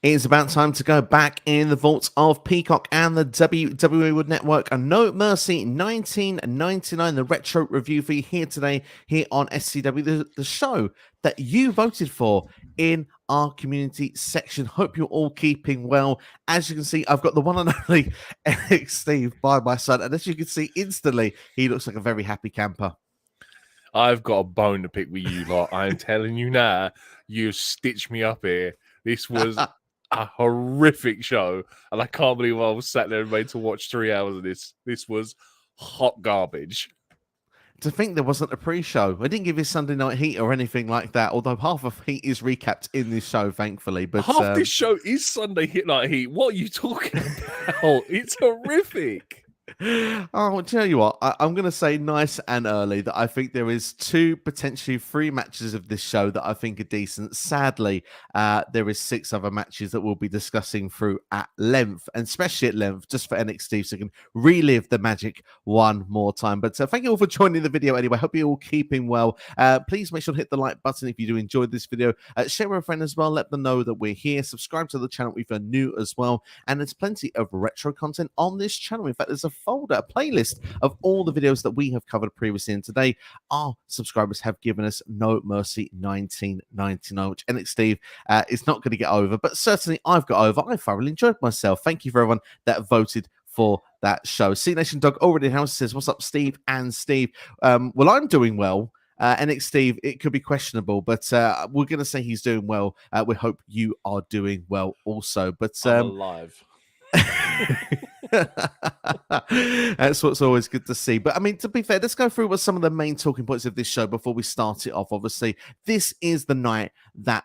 It is about time to go back in the vaults of Peacock and the WWE Network. A No Mercy 1999, the retro review for you here today, here on SCW, the show that you voted for in our community section. Hope you're all keeping well. As you can see, I've got the one and only Eric Steve by my side, and as you can see instantly, he looks like a very happy camper. I've got a bone to pick with you lot. I'm telling you now, you stitched me up here. This was a horrific show, and I can't believe I was sat there and made to watch 3 hours of this. This was hot garbage. To think there wasn't a pre-show. I didn't give you Sunday Night Heat or anything like that, although half of Heat is recapped in this show, thankfully. But half this show is Sunday Night Heat. What are you talking about? It's horrific. I'll tell you what, I'm going to say nice and early that I think there is 2, potentially 3 matches of this show that I think are decent. Sadly, there is 6 other matches that we'll be discussing through at length, and especially at length, just for NXT, so you can relive the magic one more time. But thank you all for joining the video anyway. Hope you're all keeping well. Please make sure to hit the like button if you do enjoy this video. Share with a friend as well. Let them know that we're here. Subscribe to the channel if you're new as well. And there's plenty of retro content on this channel. In fact, there's a folder, a playlist of all the videos that we have covered previously. And today, our subscribers have given us No Mercy 1999, which NXT is not going to get over, but certainly I've got over. I thoroughly enjoyed myself. Thank you for everyone that voted for that show. C Nation Dog already in house says, "What's up, Steve?" And Steve, well, I'm doing well. NXT, it could be questionable, but we're going to say he's doing well. We hope you are doing well also. But I'm alive. That's what's always good to see. But I mean, to be fair, let's go through what some of the main talking points of this show before we start it off. Obviously, this is the night that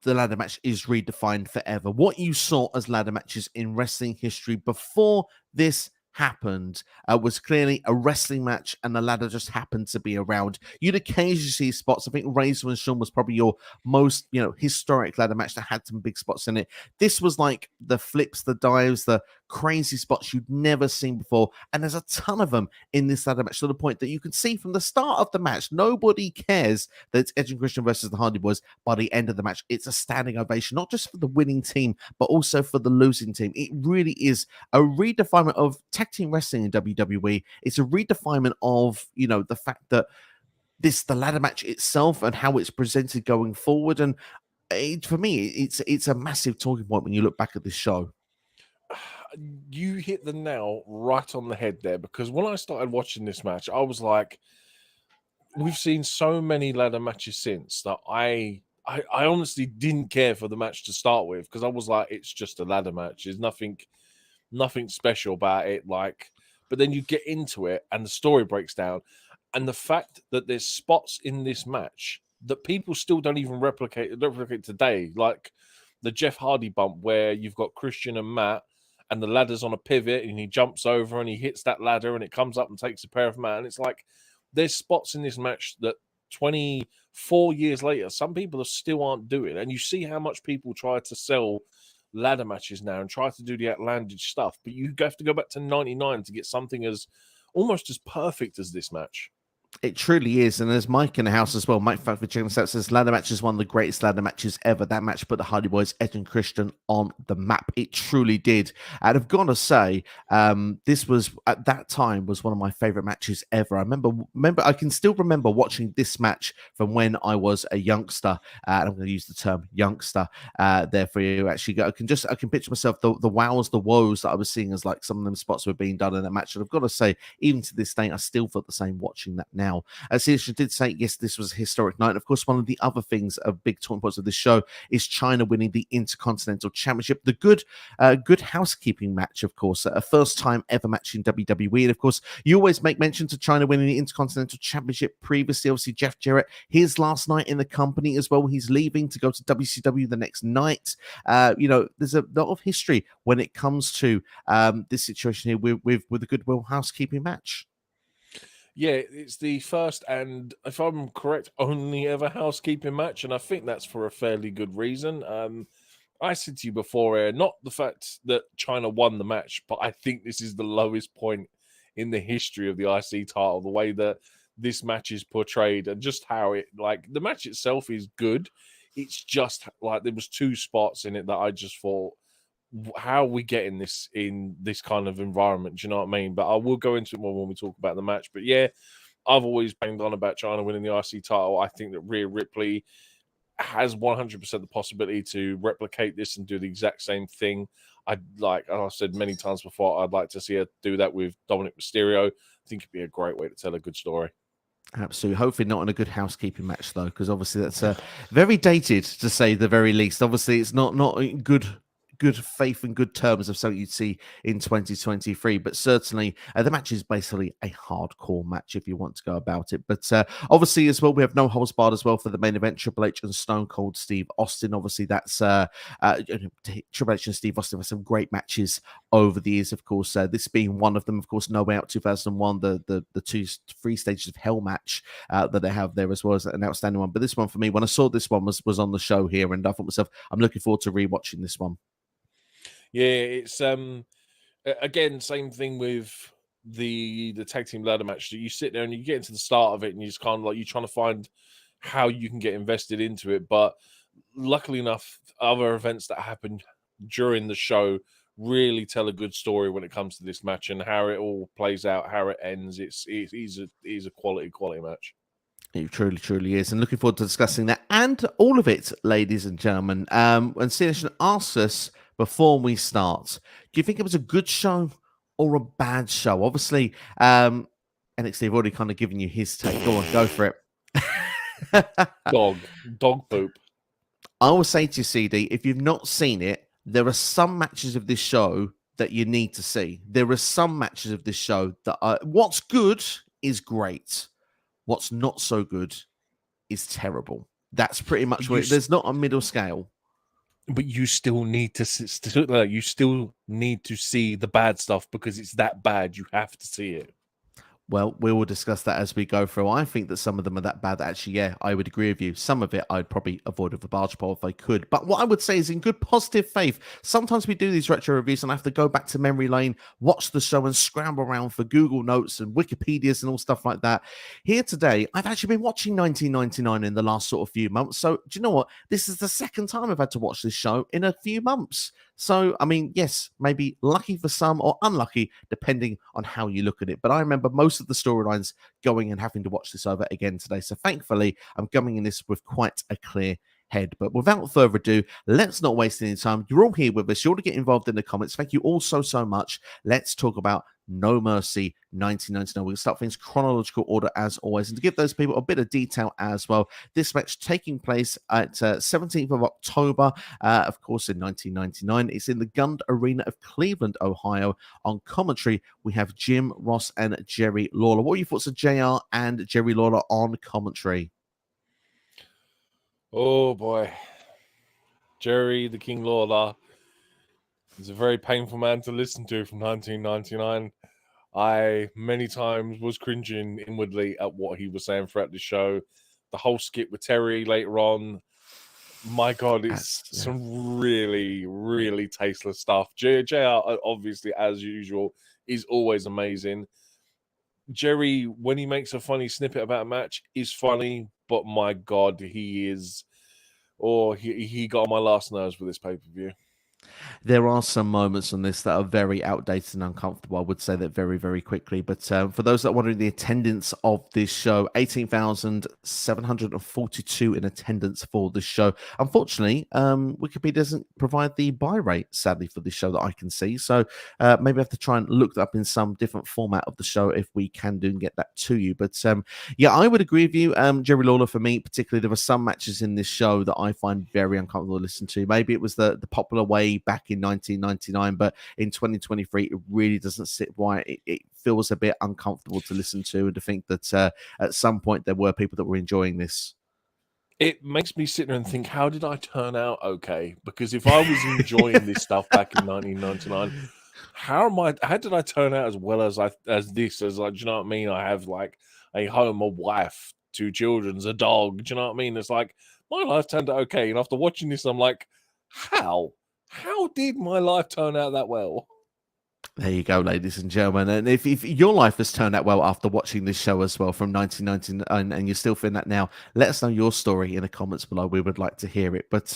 the ladder match is redefined forever. What you saw as ladder matches in wrestling history before this happened was clearly a wrestling match, and the ladder just happened to be around. You'd occasionally see spots. I think Razor and Shawn was probably your most, historic ladder match that had some big spots in it. This was like the flips, the dives, the crazy spots you'd never seen before, and there's a ton of them in this ladder match, to the point that you can see from the start of the match, nobody cares that it's Edge and Christian versus the Hardy Boys. By the end of the match, it's a standing ovation, not just for the winning team, but also for the losing team. It really is a redefinement of tag team wrestling in WWE. It's a redefinement of, the fact that the ladder match itself and how it's presented going forward. And for me, it's a massive talking point when you look back at this show. You hit the nail right on the head there, because when I started watching this match, I was like, we've seen so many ladder matches since that I honestly didn't care for the match to start with, because I was like, it's just a ladder match. There's nothing special about it. But then you get into it and the story breaks down, and the fact that there's spots in this match that people still don't even replicate today, like the Jeff Hardy bump where you've got Christian and Matt, and the ladder's on a pivot, and he jumps over and he hits that ladder, and it comes up and takes a pair of Matt. And it's like, there's spots in this match that 24 years later, some people still aren't doing. And you see how much people try to sell ladder matches now and try to do the outlandish stuff, but you have to go back to 99 to get something as almost as perfect as this match. It truly is. And there's Mike in the house as well. Mike Factory Chicken says ladder match is one of the greatest ladder matches ever. That match put the Hardy Boys, Edge and Christian, on the map. It truly did. And I've got to say, this was, at that time, was one of my favorite matches ever. I remember I can still remember watching this match from when I was a youngster. And I'm going to use the term youngster there for you. Actually, I can picture myself the wows, the woes that I was seeing as like some of them spots were being done in that match. And I've got to say, even to this day, I still feel the same watching that now. Sinisha did say, yes, this was a historic night. And of course, one of the other things of big talking points of this show is CHYNA winning the Intercontinental Championship. The good housekeeping match, of course, a first time ever match in WWE. And of course, you always make mention to CHYNA winning the Intercontinental Championship previously. Obviously, Jeff Jarrett, his last night in the company as well. He's leaving to go to WCW the next night. There's a lot of history when it comes to this situation here with the Goodwill housekeeping match. Yeah, it's the first and, if I'm correct, only ever housekeeping match, and I think that's for a fairly good reason. I said to you before, not the fact that CHYNA won the match, but I think this is the lowest point in the history of the IC title, the way that this match is portrayed and just how the match itself is good. It's just like there was 2 spots in it that I just thought, how are we getting this in this kind of environment? Do you know what I mean? But I will go into it more when we talk about the match. But yeah, I've always banged on about China winning the IC title. I think that Rhea Ripley has 100% the possibility to replicate this and do the exact same thing. I'd like, as I said many times before, I'd like to see her do that with Dominic Mysterio. I think it'd be a great way to tell a good story. Absolutely. Hopefully not in a good housekeeping match though, because obviously that's very dated to say the very least. Obviously, it's not in good faith and good terms of something you'd see in 2023, but certainly the match is basically a hardcore match if you want to go about it. But obviously as well, we have no holds barred as well for the main event. Triple H and Stone Cold Steve Austin. Obviously that's Triple H and Steve Austin have some great matches over the years, of course, this being one of them. Of course, No Way Out 2001, the 3 stages of hell match that they have there, as well as an outstanding one. But this one for me, when I saw this one was on the show here, and I thought to myself, I'm looking forward to rewatching this one. Yeah, it's again, same thing with the tag team ladder match. You sit there and you get into the start of it, and you just kind of like you're trying to find how you can get invested into it. But luckily enough, other events that happen during the show really tell a good story when it comes to this match and how it all plays out, how it ends. It's a quality match. It truly, truly is. And looking forward to discussing that and all of it, ladies and gentlemen. And CNation asks us before we start, do you think it was a good show or a bad show? Obviously, NXT have already kind of given you his take. Go on, go for it. Dog poop. I will say to you, CD, if you've not seen it, there are some matches of this show that you need to see. There are some matches of this show that are, what's good is great. What's not so good is terrible. That's pretty much where there's not a middle scale. But you still need to see the bad stuff because it's that bad. You have to see it. Well, we will discuss that as we go through. I think that some of them are that bad. Actually, yeah, I would agree with you. Some of it I'd probably avoid with the barge pole if I could. But what I would say is in good positive faith, sometimes we do these retro reviews and I have to go back to memory lane, watch the show and scramble around for Google Notes and Wikipedias and all stuff like that. Here today, I've actually been watching 1999 in the last sort of few months. So do you know what? This is the second time I've had to watch this show in a few months. So, I mean, yes, maybe lucky for some or unlucky, depending on how you look at it. But I remember most of the storylines going and having to watch this over again today. So thankfully, I'm coming in this with quite a clear head. But without further ado, let's not waste any time. You're all here with us. You're all to get involved in the comments. Thank you all so much. Let's talk about No Mercy 1999. We'll start things chronological order as always. And to give those people a bit of detail as well, this match taking place at 17th of October, of course, in 1999. It's in the Gund Arena of Cleveland, Ohio. On commentary, we have Jim Ross and Jerry Lawler. What are your thoughts of JR and Jerry Lawler on commentary? Oh boy, Jerry the King Lawler is a very painful man to listen to from 1999. I many times was cringing inwardly at what he was saying throughout the show. The whole skit with Terry later on, my God, it's some really, really tasteless stuff. JR, obviously, as usual, is always amazing. Jerry, when he makes a funny snippet about a match, is funny, but my God, he got on my last nerves with this pay-per-view. There are some moments on this that are very outdated and uncomfortable. I would say that very, very quickly. But for those that are wondering, the attendance of this show, 18,742 in attendance for this show. Unfortunately, Wikipedia doesn't provide the buy rate, sadly, for this show that I can see. So maybe I have to try and look that up in some different format of the show if we can do and get that to you. But yeah, I would agree with you. Jerry Lawler, for me, particularly, there were some matches in this show that I find very uncomfortable to listen to. Maybe it was the popular way back in 1999, but in 2023 it really doesn't sit right. It feels a bit uncomfortable to listen to, and to think that at some point there were people that were enjoying this. It makes me sit there and think, how did I turn out okay? Because if I was enjoying this stuff back in 1999, how did I turn out as well as this? As like, do you know what I mean? I have like a home, a wife, 2 children, a dog. Do you know what I mean? It's like my life turned out okay, and after watching this, I'm like, how did my life turn out that well? There you go, ladies and gentlemen. And if your life has turned out well after watching this show as well from 1999 and you're still feeling that now, let us know your story in the comments below. We would like to hear it. But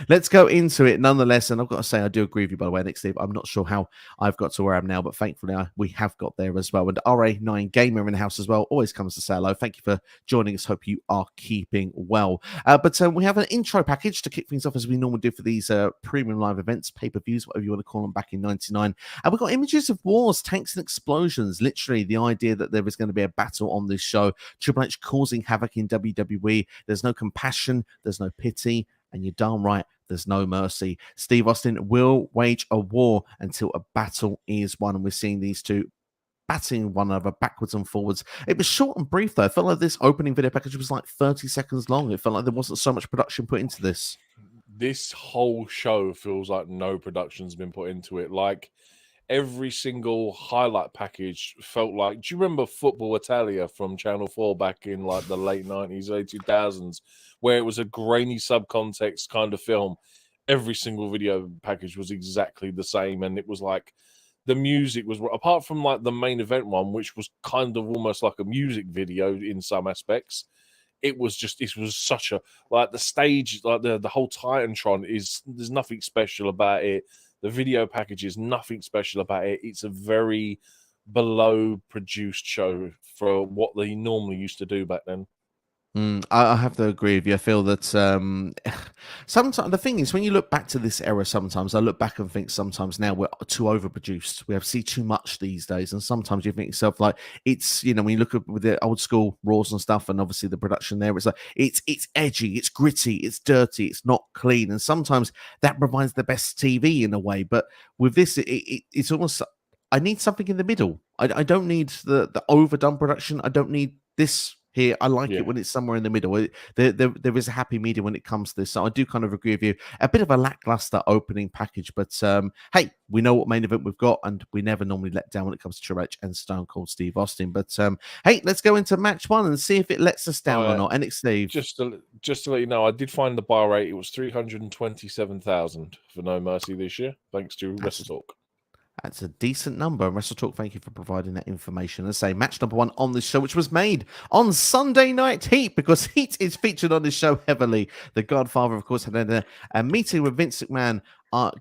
let's go into it nonetheless. And I've got to say, I do agree with you, by the way, Nick Steve. I'm not sure how I've got to where I am now, but thankfully we have got there as well. And RA9 Gamer in the house as well always comes to say hello. Thank you for joining us. Hope you are keeping well. But we have an intro package to kick things off as we normally do for these premium live events, pay-per-views, whatever you want to call them, back in 99. And we've got images of wars, tanks, and explosions. Literally, the idea that there is going to be a battle on this show. Triple H causing havoc in WWE. There's no compassion, there's no pity, and you're darn right, there's no mercy. Steve Austin will wage a war until a battle is won. And we're seeing these two batting one another backwards and forwards. It was short and brief, though. It felt like this opening video package was like 30 seconds long. It felt like there wasn't so much production put into this. This whole show feels like no production's been put into it. Like, every single highlight package felt like, do you remember Football Italia from Channel 4 back in like the late 90s, early 2000s, where it was a grainy subcontext kind of film? Every single video package was exactly the same. And it was like, the music was, apart from like the main event one, which was kind of almost like a music video in some aspects, it was such a, like, the stage, like the whole Titantron there's nothing special about it. The video package is nothing special about it. It's a very below produced show for what they normally used to do back then. I have to agree with you. I feel that sometimes the thing is, when you look back to this era, sometimes I look back and think sometimes now we're too overproduced. We have see too much these days, and sometimes you think yourself like it's, you know, when you look at with the old school Raws and stuff, and obviously the production there, it's like it's edgy, it's gritty, it's dirty, it's not clean, and sometimes that provides the best TV in a way. But with this, it's almost, I need something in the middle. I don't need the overdone production. I don't need this here. I like it when it's somewhere in the middle. There is a happy medium when it comes to this. So I do kind of agree with you. A bit of a lackluster opening package, but hey, we know what main event we've got, and we never normally let down when it comes to Triple H and Stone Cold Steve Austin. But hey, let's go into match one and see if it lets us down or not. And it's Steve. Just to let you know, I did find the bar rate. It was 327,000 for No Mercy this year, thanks to WrestleTalk. That's a decent number. WrestleTalk, thank you for providing that information. And say match number one on this show, which was made on Sunday Night Heat, because Heat is featured on this show heavily. The Godfather, of course, had a meeting with Vince McMahon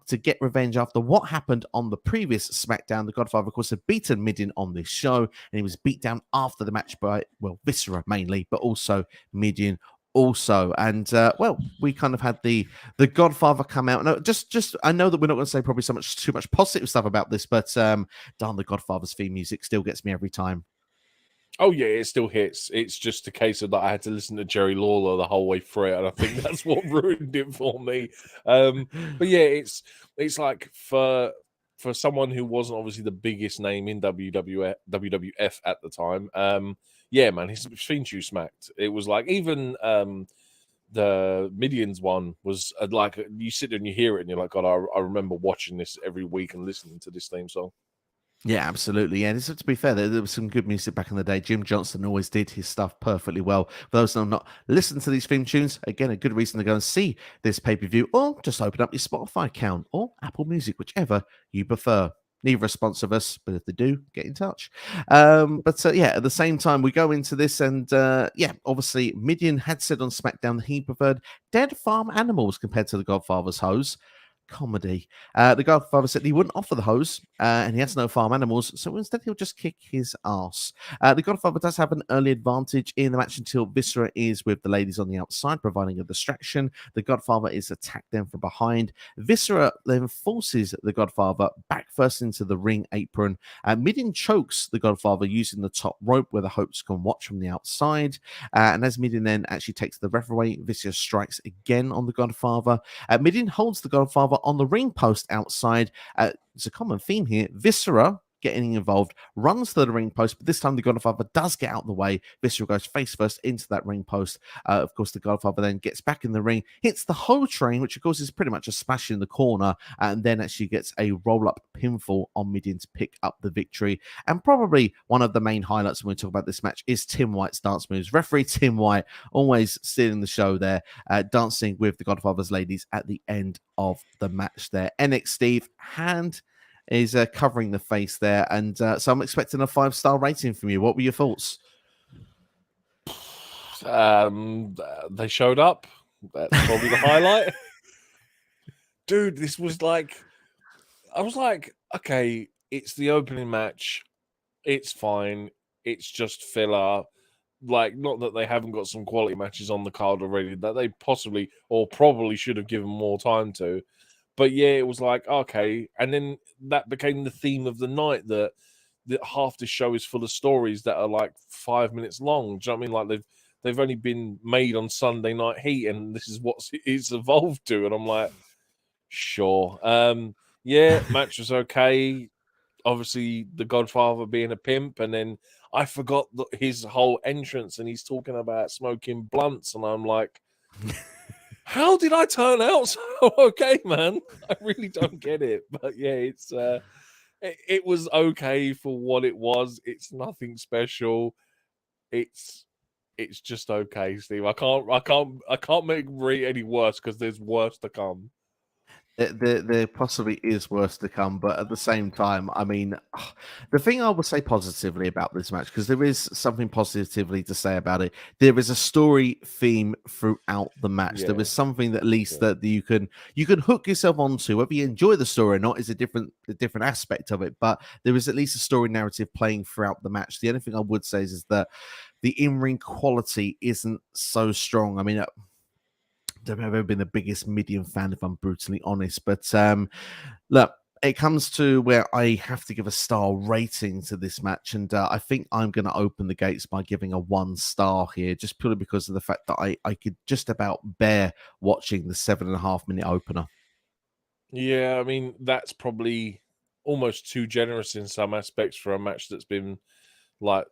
to get revenge after what happened on the previous SmackDown. The Godfather, of course, had beaten Mideon on this show, and he was beat down after the match by, well, Viscera mainly, but also Mideon also. And well, we kind of had the Godfather come out. No, just I know that we're not going to say probably too much positive stuff about this, but darn, the Godfather's theme music still gets me every time. Oh yeah, it still hits. It's just a case of that I had to listen to Jerry Lawler the whole way through it, and I think that's what ruined it for me. But yeah, it's like for someone who wasn't obviously the biggest name in WWF at the time, yeah, man, his theme tune smacked. It was like, even the Mideon's one was like, you sit there and you hear it and you're like, God, I remember watching this every week and listening to this theme song. Yeah, absolutely. Yeah, to be fair, there was some good music back in the day. Jim Johnston always did his stuff perfectly well. For those who have not listened to these theme tunes, again, a good reason to go and see this pay-per-view, or just open up your Spotify account or Apple Music, whichever you prefer. Neither are sponsor of us, but if they do, get in touch. But yeah, at the same time, we go into this, and yeah, obviously, Mideon had said on SmackDown that he preferred dead farm animals compared to the Godfather's hose. Comedy. The Godfather said he wouldn't offer the hose, and he has no farm animals, so instead he'll just kick his ass. The Godfather does have an early advantage in the match until Viscera is with the ladies on the outside, providing a distraction. The Godfather is attacked then from behind. Viscera then forces the Godfather back first into the ring apron. Mideon chokes the Godfather using the top rope where the hopes can watch from the outside. And as Mideon then actually takes the ref away, Viscera strikes again on the Godfather. Mideon holds the Godfather on the ring post outside. It's a common theme here. Viscera, getting involved, runs to the ring post, but this time the Godfather does get out of the way. Viscera goes face first into that ring post. Of course, the Godfather then gets back in the ring, hits the whole train, which of course is pretty much a smash in the corner, and then actually gets a roll-up pinfall on Mideon to pick up the victory. And probably one of the main highlights when we talk about this match is Tim White's dance moves. Referee Tim White always stealing the show there, dancing with the Godfather's ladies at the end of the match there. NXT Steve, is covering the face there. And so I'm expecting a 5-star rating from you. What were your thoughts? They showed up. That's probably the highlight. Dude, this was like, I was like, okay, it's the opening match. It's fine. It's just filler. Like, not that they haven't got some quality matches on the card already that they possibly or probably should have given more time to. But yeah, it was like, okay. And then that became the theme of the night, that half the show is full of stories that are like 5 minutes long. Do you know what I mean? Like they've only been made on Sunday Night Heat, and this is what it's evolved to. And I'm like, sure. Yeah, match was okay. Obviously, the Godfather being a pimp, and then I forgot his whole entrance, and he's talking about smoking blunts, and I'm like, how did I turn out so okay, man? I really don't get it. But yeah, it was okay for what it was. It's nothing special. It's just okay, Steve. I can't make it really any worse because there's worse to come. There possibly is worse to come, but at the same time, I mean, the thing I would say positively about this match, because there is something positively to say about it, there is a story theme throughout the match. There is something that at least that you can hook yourself onto. Whether you enjoy the story or not is a different aspect of it, but there is at least a story narrative playing throughout the match. The only thing I would say is that the in-ring quality isn't so strong. I mean, I've never been the biggest Midian fan, if I'm brutally honest. But look, it comes to where I have to give a star rating to this match, and I think I'm going to open the gates by giving a 1 star here, just purely because of the fact that I could just about bear watching the 7.5 minute opener. Yeah, I mean, that's probably almost too generous in some aspects for a match that's been like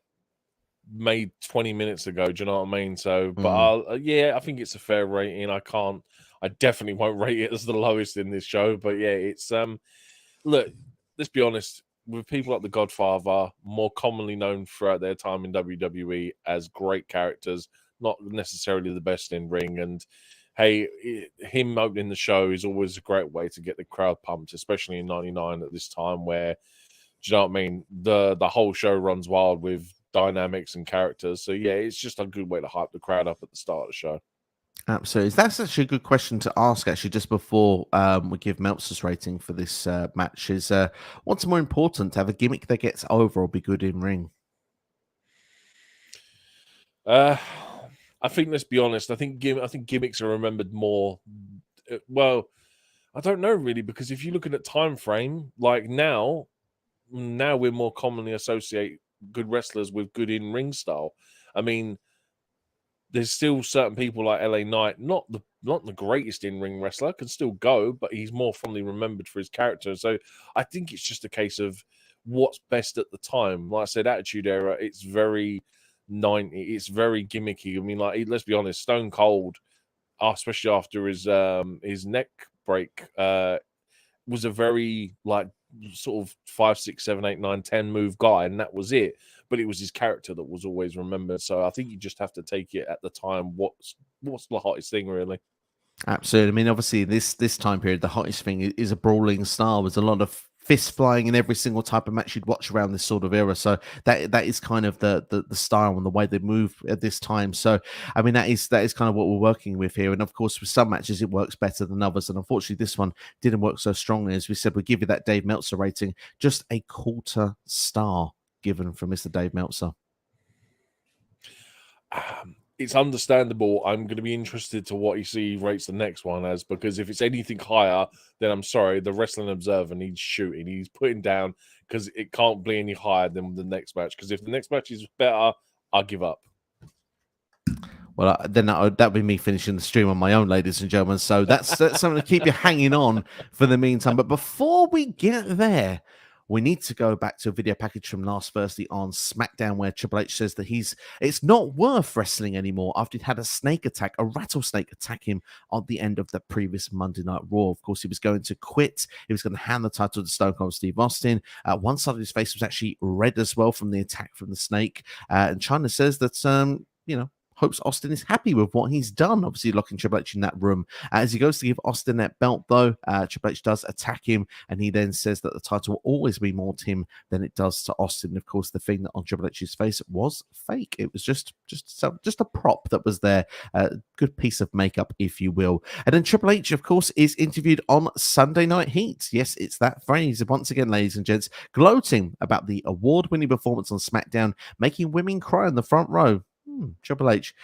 made 20 minutes ago. Do you know what I mean? So, but yeah, I think it's a fair rating. I definitely won't rate it as the lowest in this show, but yeah, it's look, let's be honest, with people like the Godfather, more commonly known throughout their time in WWE as great characters, not necessarily the best in ring. And hey, him opening the show is always a great way to get the crowd pumped, especially in '99 at this time where, do you know what I mean? The whole show runs wild with dynamics and characters. So yeah, it's just a good way to hype the crowd up at the start of the show. Absolutely. That's actually a good question to ask, actually, just before we give Meltzer's rating for this match. Is what's more important, to have a gimmick that gets over or be good in ring? I think, let's be honest, I think gimmicks are remembered more. Well, I don't know really, because if you look at the time frame, like now we're more commonly associate good wrestlers with good in-ring style. I mean, there's still certain people like LA Knight, not the greatest in-ring wrestler, can still go, but he's more fondly remembered for his character. So I think it's just a case of what's best at the time. Like I said, Attitude Era, it's very 90, it's very gimmicky. I mean, like, let's be honest, Stone Cold, especially after his neck break, was a very like sort of 5, 6, 7, 8, 9, 10 move guy, and that was it. But it was his character that was always remembered. So I think you just have to take it at the time. What's the hottest thing, really? Absolutely. I mean, obviously, this time period, the hottest thing is a brawling style. There's a lot of fist flying in every single type of match you'd watch around this sort of era. So that is kind of the style and the way they move at this time. So I mean, that is kind of what we're working with here. And of course, with some matches, it works better than others. And unfortunately, this one didn't work so strongly. As we said, we give you that Dave Meltzer rating, just a 1/4 star given from Mr. Dave Meltzer. It's understandable. I'm going to be interested to what he rates the next one as, because if it's anything higher, then I'm sorry, the Wrestling Observer needs shooting. He's putting down, because it can't be any higher than the next match. Because if the next match is better, I'll give up. Well, then that would be me finishing the stream on my own, ladies and gentlemen. So that's something to keep you hanging on for the meantime. But before we get there, we need to go back to a video package from last Thursday on SmackDown, where Triple H says that it's not worth wrestling anymore after he'd had a rattlesnake attack him on the end of the previous Monday Night Raw. Of course, he was going to quit. He was going to hand the title to Stone Cold Steve Austin. One side of his face was actually red as well from the attack from the snake. And CHYNA says that, hopes Austin is happy with what he's done. Obviously, locking Triple H in that room. As he goes to give Austin that belt, though, Triple H does attack him, and he then says that the title will always be more to him than it does to Austin. Of course, the thing that on Triple H's face was fake. It was just a prop that was there. Good piece of makeup, if you will. And then Triple H, of course, is interviewed on Sunday Night Heat. Yes, it's that phrase. Once again, ladies and gents, gloating about the award-winning performance on SmackDown, making women cry in the front row. Triple H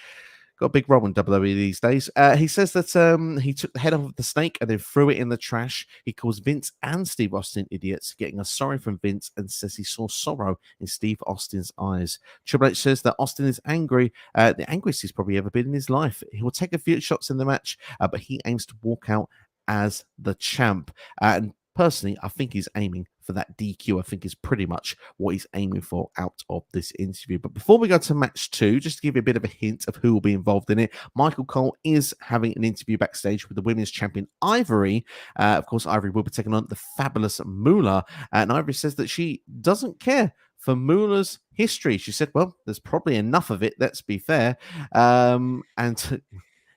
got a big role in WWE these days. He says that he took the head off of the snake and then threw it in the trash. He calls Vince and Steve Austin idiots, getting a sorry from Vince, and says he saw sorrow in Steve Austin's eyes. Triple H says that Austin is angry, the angriest he's probably ever been in his life. He will take a few shots in the match, but he aims to walk out as the champ. And personally, I think he's aiming for that DQ. I think is pretty much what he's aiming for out of this interview. But before we go to match 2, just to give you a bit of a hint of who will be involved in it, Michael Cole is having an interview backstage with the women's champion Ivory. Of course, Ivory will be taking on the fabulous Moolah, and Ivory says that she doesn't care for Moolah's history. She said, well, there's probably enough of it, let's be fair. And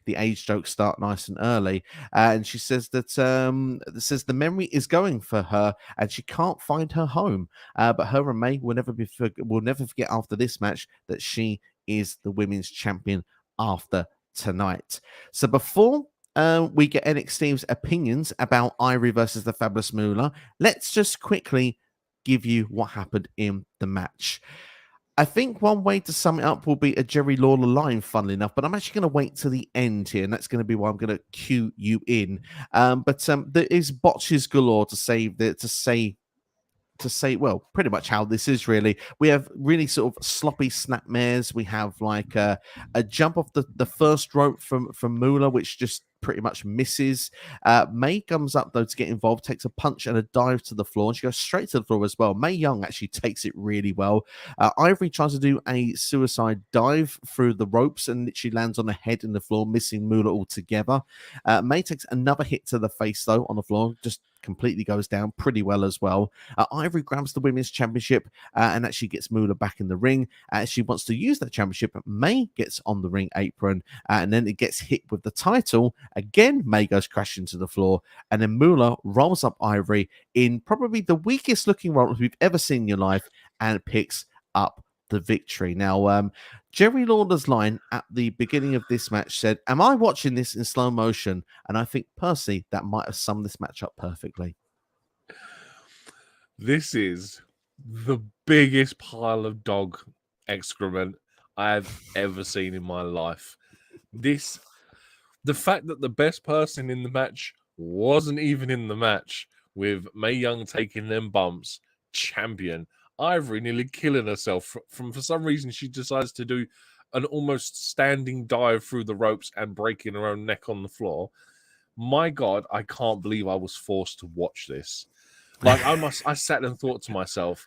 the age jokes start nice and early, and she says that the memory is going for her, and she can't find her home. But her and May will never forget after this match that she is the women's champion after tonight. So before we get NXT's opinions about Ivory versus the fabulous Moolah, let's just quickly give you what happened in the match. I think one way to sum it up will be a Jerry Lawler line, funnily enough, but I'm actually going to wait to the end here, and that's going to be why I'm going to cue you in. But there is botches galore to say, well, pretty much how this is really. We have really sort of sloppy snapmares. We have like a jump off the first rope from Moolah, which just pretty much misses. May comes up though to get involved, takes a punch and a dive to the floor, and she goes straight to the floor as well. Mae Young actually takes it really well. Ivory tries to do a suicide dive through the ropes and literally lands on the head in the floor, missing Moolah altogether. May takes another hit to the face though on the floor, just completely goes down pretty well as well. Ivory grabs the women's championship and actually gets Moolah back in the ring. She wants to use that championship. May gets on the ring apron and then it gets hit with the title. Again, May goes crashing to the floor, and then Moolah rolls up Ivory in probably the weakest looking roll we've ever seen in your life and picks up the victory. Now, Jerry Lawler's line at the beginning of this match said, "Am I watching this in slow motion?" And I think personally that might have summed this match up perfectly. This is the biggest pile of dog excrement I have ever seen in my life. The fact that the best person in the match wasn't even in the match, with Mae Young taking them bumps, champion, Ivory nearly killing herself for some reason she decides to do an almost standing dive through the ropes and breaking her own neck on the floor. My God, I can't believe I was forced to watch this. Like I sat and thought to myself,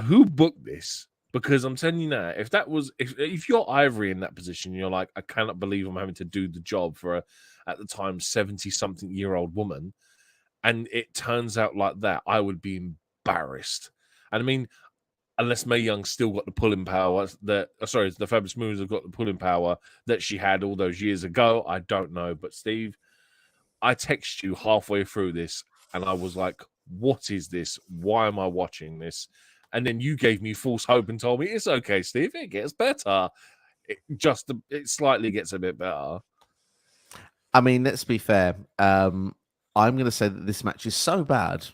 who booked this? Because I'm telling you now, if you're Ivory in that position, you're like, I cannot believe I'm having to do the job for at the time 70-something-year-old woman, and it turns out like that, I would be embarrassed. And I mean, unless Mae Young still got the pulling power the Fabulous Moons have got the pulling power that she had all those years ago, I don't know. But Steve, I texted you halfway through this, and I was like, "What is this? Why am I watching this?" And then you gave me false hope and told me it's okay, Steve. It gets better. It slightly gets a bit better. I mean, let's be fair. I'm going to say that this match is so bad,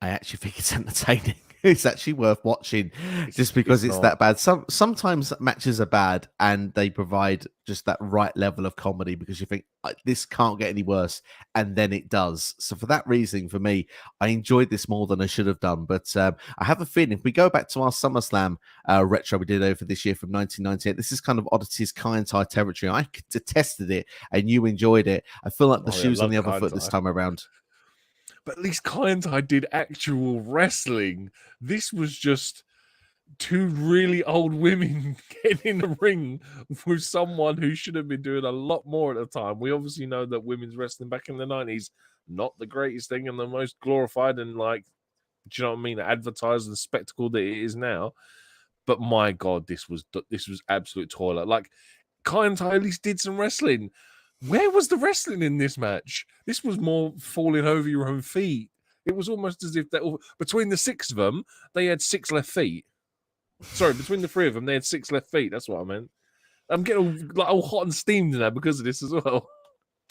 I actually think it's entertaining. It's actually worth watching just because it's that bad. Sometimes matches are bad and they provide just that right level of comedy because you think this can't get any worse, and then it does. So for that reason, for me, I enjoyed this more than I should have done. But I have a feeling if we go back to our SummerSlam retro we did over this year from 1998, this is kind of Oddity's Kai En Tai territory. I detested it and you enjoyed it. I feel like the shoe's on the other foot this time around. But at least Kai En Tai did actual wrestling. This was just two really old women getting in the ring with someone who should have been doing a lot more at the time. We obviously know that women's wrestling back in the 90s, not the greatest thing and the most glorified and, like, do you know what I mean, advertised and spectacle that it is now. But my God, this was absolute toilet. Like, KANE at least did some wrestling. Where was the wrestling in this match? This was more falling over your own feet. It was almost as if between the 6 of them, they had 6 left feet. Sorry, between the 3 of them, they had 6 left feet. That's what I meant. I'm getting all hot and steamed now because of this as well.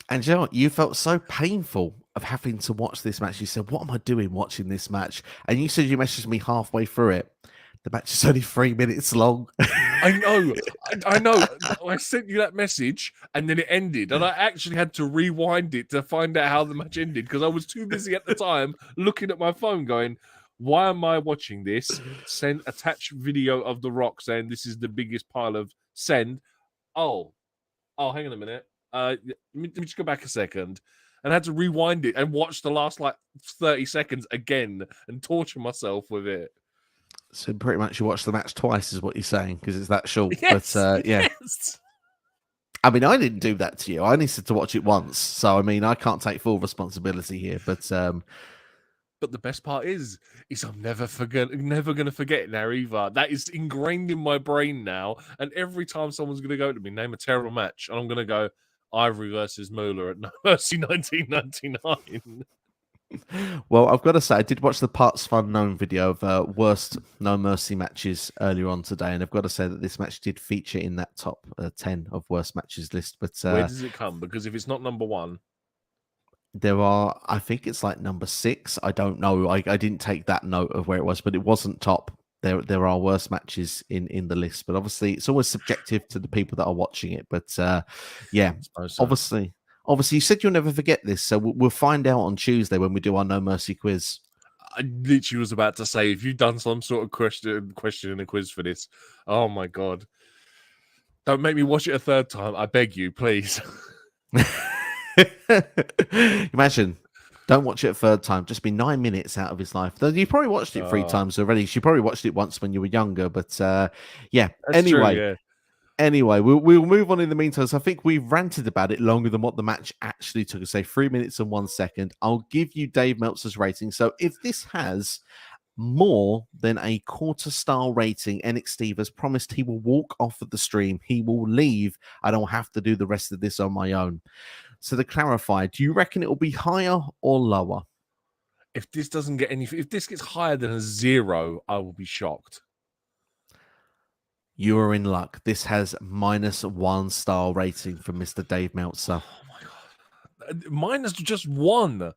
And you know what? You felt so painful of having to watch this match. You said, what am I doing watching this match? And you said you messaged me halfway through it. The match is only 3 minutes long. I know. I know. I sent you that message and then it ended. And I actually had to rewind it to find out how the match ended because I was too busy at the time looking at my phone going, why am I watching this? Send attach video of The Rock saying this is the biggest pile of send. Oh, hang on a minute. Let me just go back a second. And I had to rewind it and watch the last like 30 seconds again and torture myself with it. So pretty much you watched the match twice is what you're saying because it's that short. Yes, but yeah. Yes. I mean, I didn't do that to you. I needed to watch it once. So, I mean, I can't take full responsibility here. But the best part is I'm never going to forget it now either. That is ingrained in my brain now. And every time someone's going to go to me, name a terrible match, and I'm going to go Ivory versus Moolah at No Mercy 1999. Well, I've got to say, I did watch the Parts Unknown video of worst No Mercy matches earlier on today, and I've got to say that this match did feature in that top 10 of worst matches list. But where does it come? Because if it's not number 1, there are, I think it's like number 6. I don't know. I didn't take that note of where it was, but it wasn't top. There are worse matches in the list, but obviously it's always subjective to the people that are watching it. But yeah, obviously, you said you'll never forget this, so we'll find out on Tuesday when we do our No Mercy quiz. I literally was about to say, if you've done some sort of question and a quiz for this, oh my God, don't make me watch it a third time. I beg you, please. Imagine, don't watch it a third time. Just be 9 minutes out of his life. You probably watched it 3 times already. She probably watched it once when you were younger, but yeah. That's anyway. true, yeah. Anyway, we'll move on in the meantime. So I think we've ranted about it longer than what the match actually took us. Say 3 minutes and 1 second. I'll give you Dave Meltzer's rating. So if this has more than a quarter-star rating, NXT has promised he will walk off of the stream. He will leave. I don't have to do the rest of this on my own. So to clarify, do you reckon it will be higher or lower? If this doesn't get if this gets higher than a 0, I will be shocked. You are in luck. This has -1 star rating from Mr. Dave Meltzer. Oh my God. Minus just 1.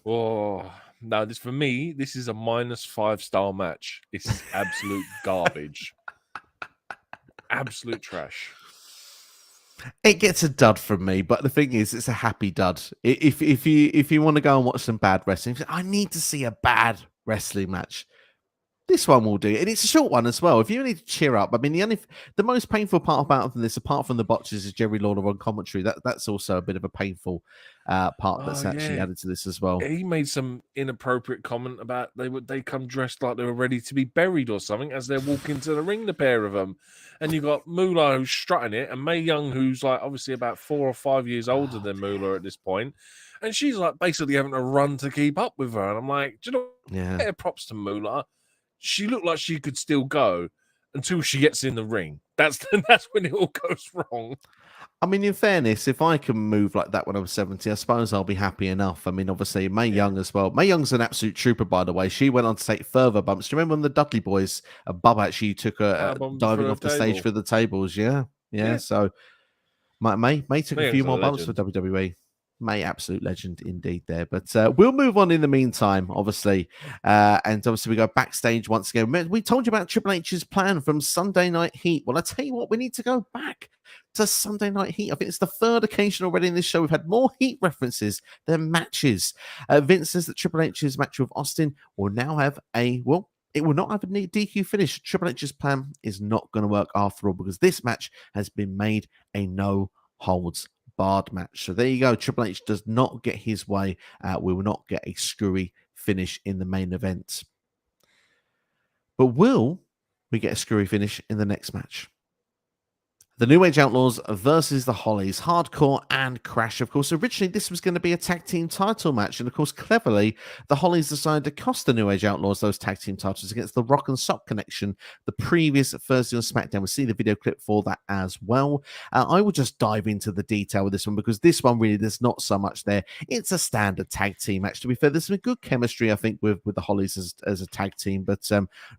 Oh, no, this for me, this is a -5 star match. This is absolute garbage. Absolute trash. It gets a dud from me, but the thing is, it's a happy dud. If you want to go and watch some bad wrestling, I need to see a bad wrestling match. This one will do, and it's a short one as well. If you need to cheer up, I mean, the most painful part about this, apart from the botches, is Jerry Lawler on commentary. That's also a bit of a painful part that's actually added to this as well. He made some inappropriate comment about they come dressed like they were ready to be buried or something as they're walking to the ring, the pair of them. And you've got Moolah who's strutting it, and Mae Young, who's like obviously about 4 or 5 years older than Moolah at this point. And she's like basically having to run to keep up with her. And I'm like, do you know, yeah, props to Moolah. She looked like she could still go until she gets in the ring. That's when it all goes wrong. I mean, in fairness, if I can move like that when I'm 70, I suppose I'll be happy enough. I mean, obviously, Mae Young as well. Mae Young's an absolute trooper, by the way. She went on to take further bumps. Do you remember when the Dudley Boys, Bub actually took her diving off the stage for the tables? Yeah. So Mae took a few more bumps for WWE. Mae, absolute legend indeed there. But we'll move on in the meantime, obviously. And obviously, we go backstage once again. We told you about Triple H's plan from Sunday Night Heat. Well, I tell you what, we need to go back to Sunday Night Heat. I think it's the 3rd occasion already in this show we've had more Heat references than matches. Vince says that Triple H's match with Austin will now have it will not have a DQ finish. Triple H's plan is not going to work after all because this match has been made a no holds barred match. So there you go. Triple H does not get his way. We will not get a screwy finish in the main event. But will we get a screwy finish in the next match? The New Age Outlaws versus the Hollies, Hardcore and Crash. Of course, originally this was going to be a tag team title match, and of course, cleverly, the Hollies decided to cost the New Age Outlaws those tag team titles against the Rock and Sock Connection the previous Thursday on SmackDown. We'll see the video clip for that as well. I will just dive into the detail with this one because this one really, there's not so much there. It's a standard tag team match. To be fair, there's some good chemistry, I think, with the Hollies as a tag team, but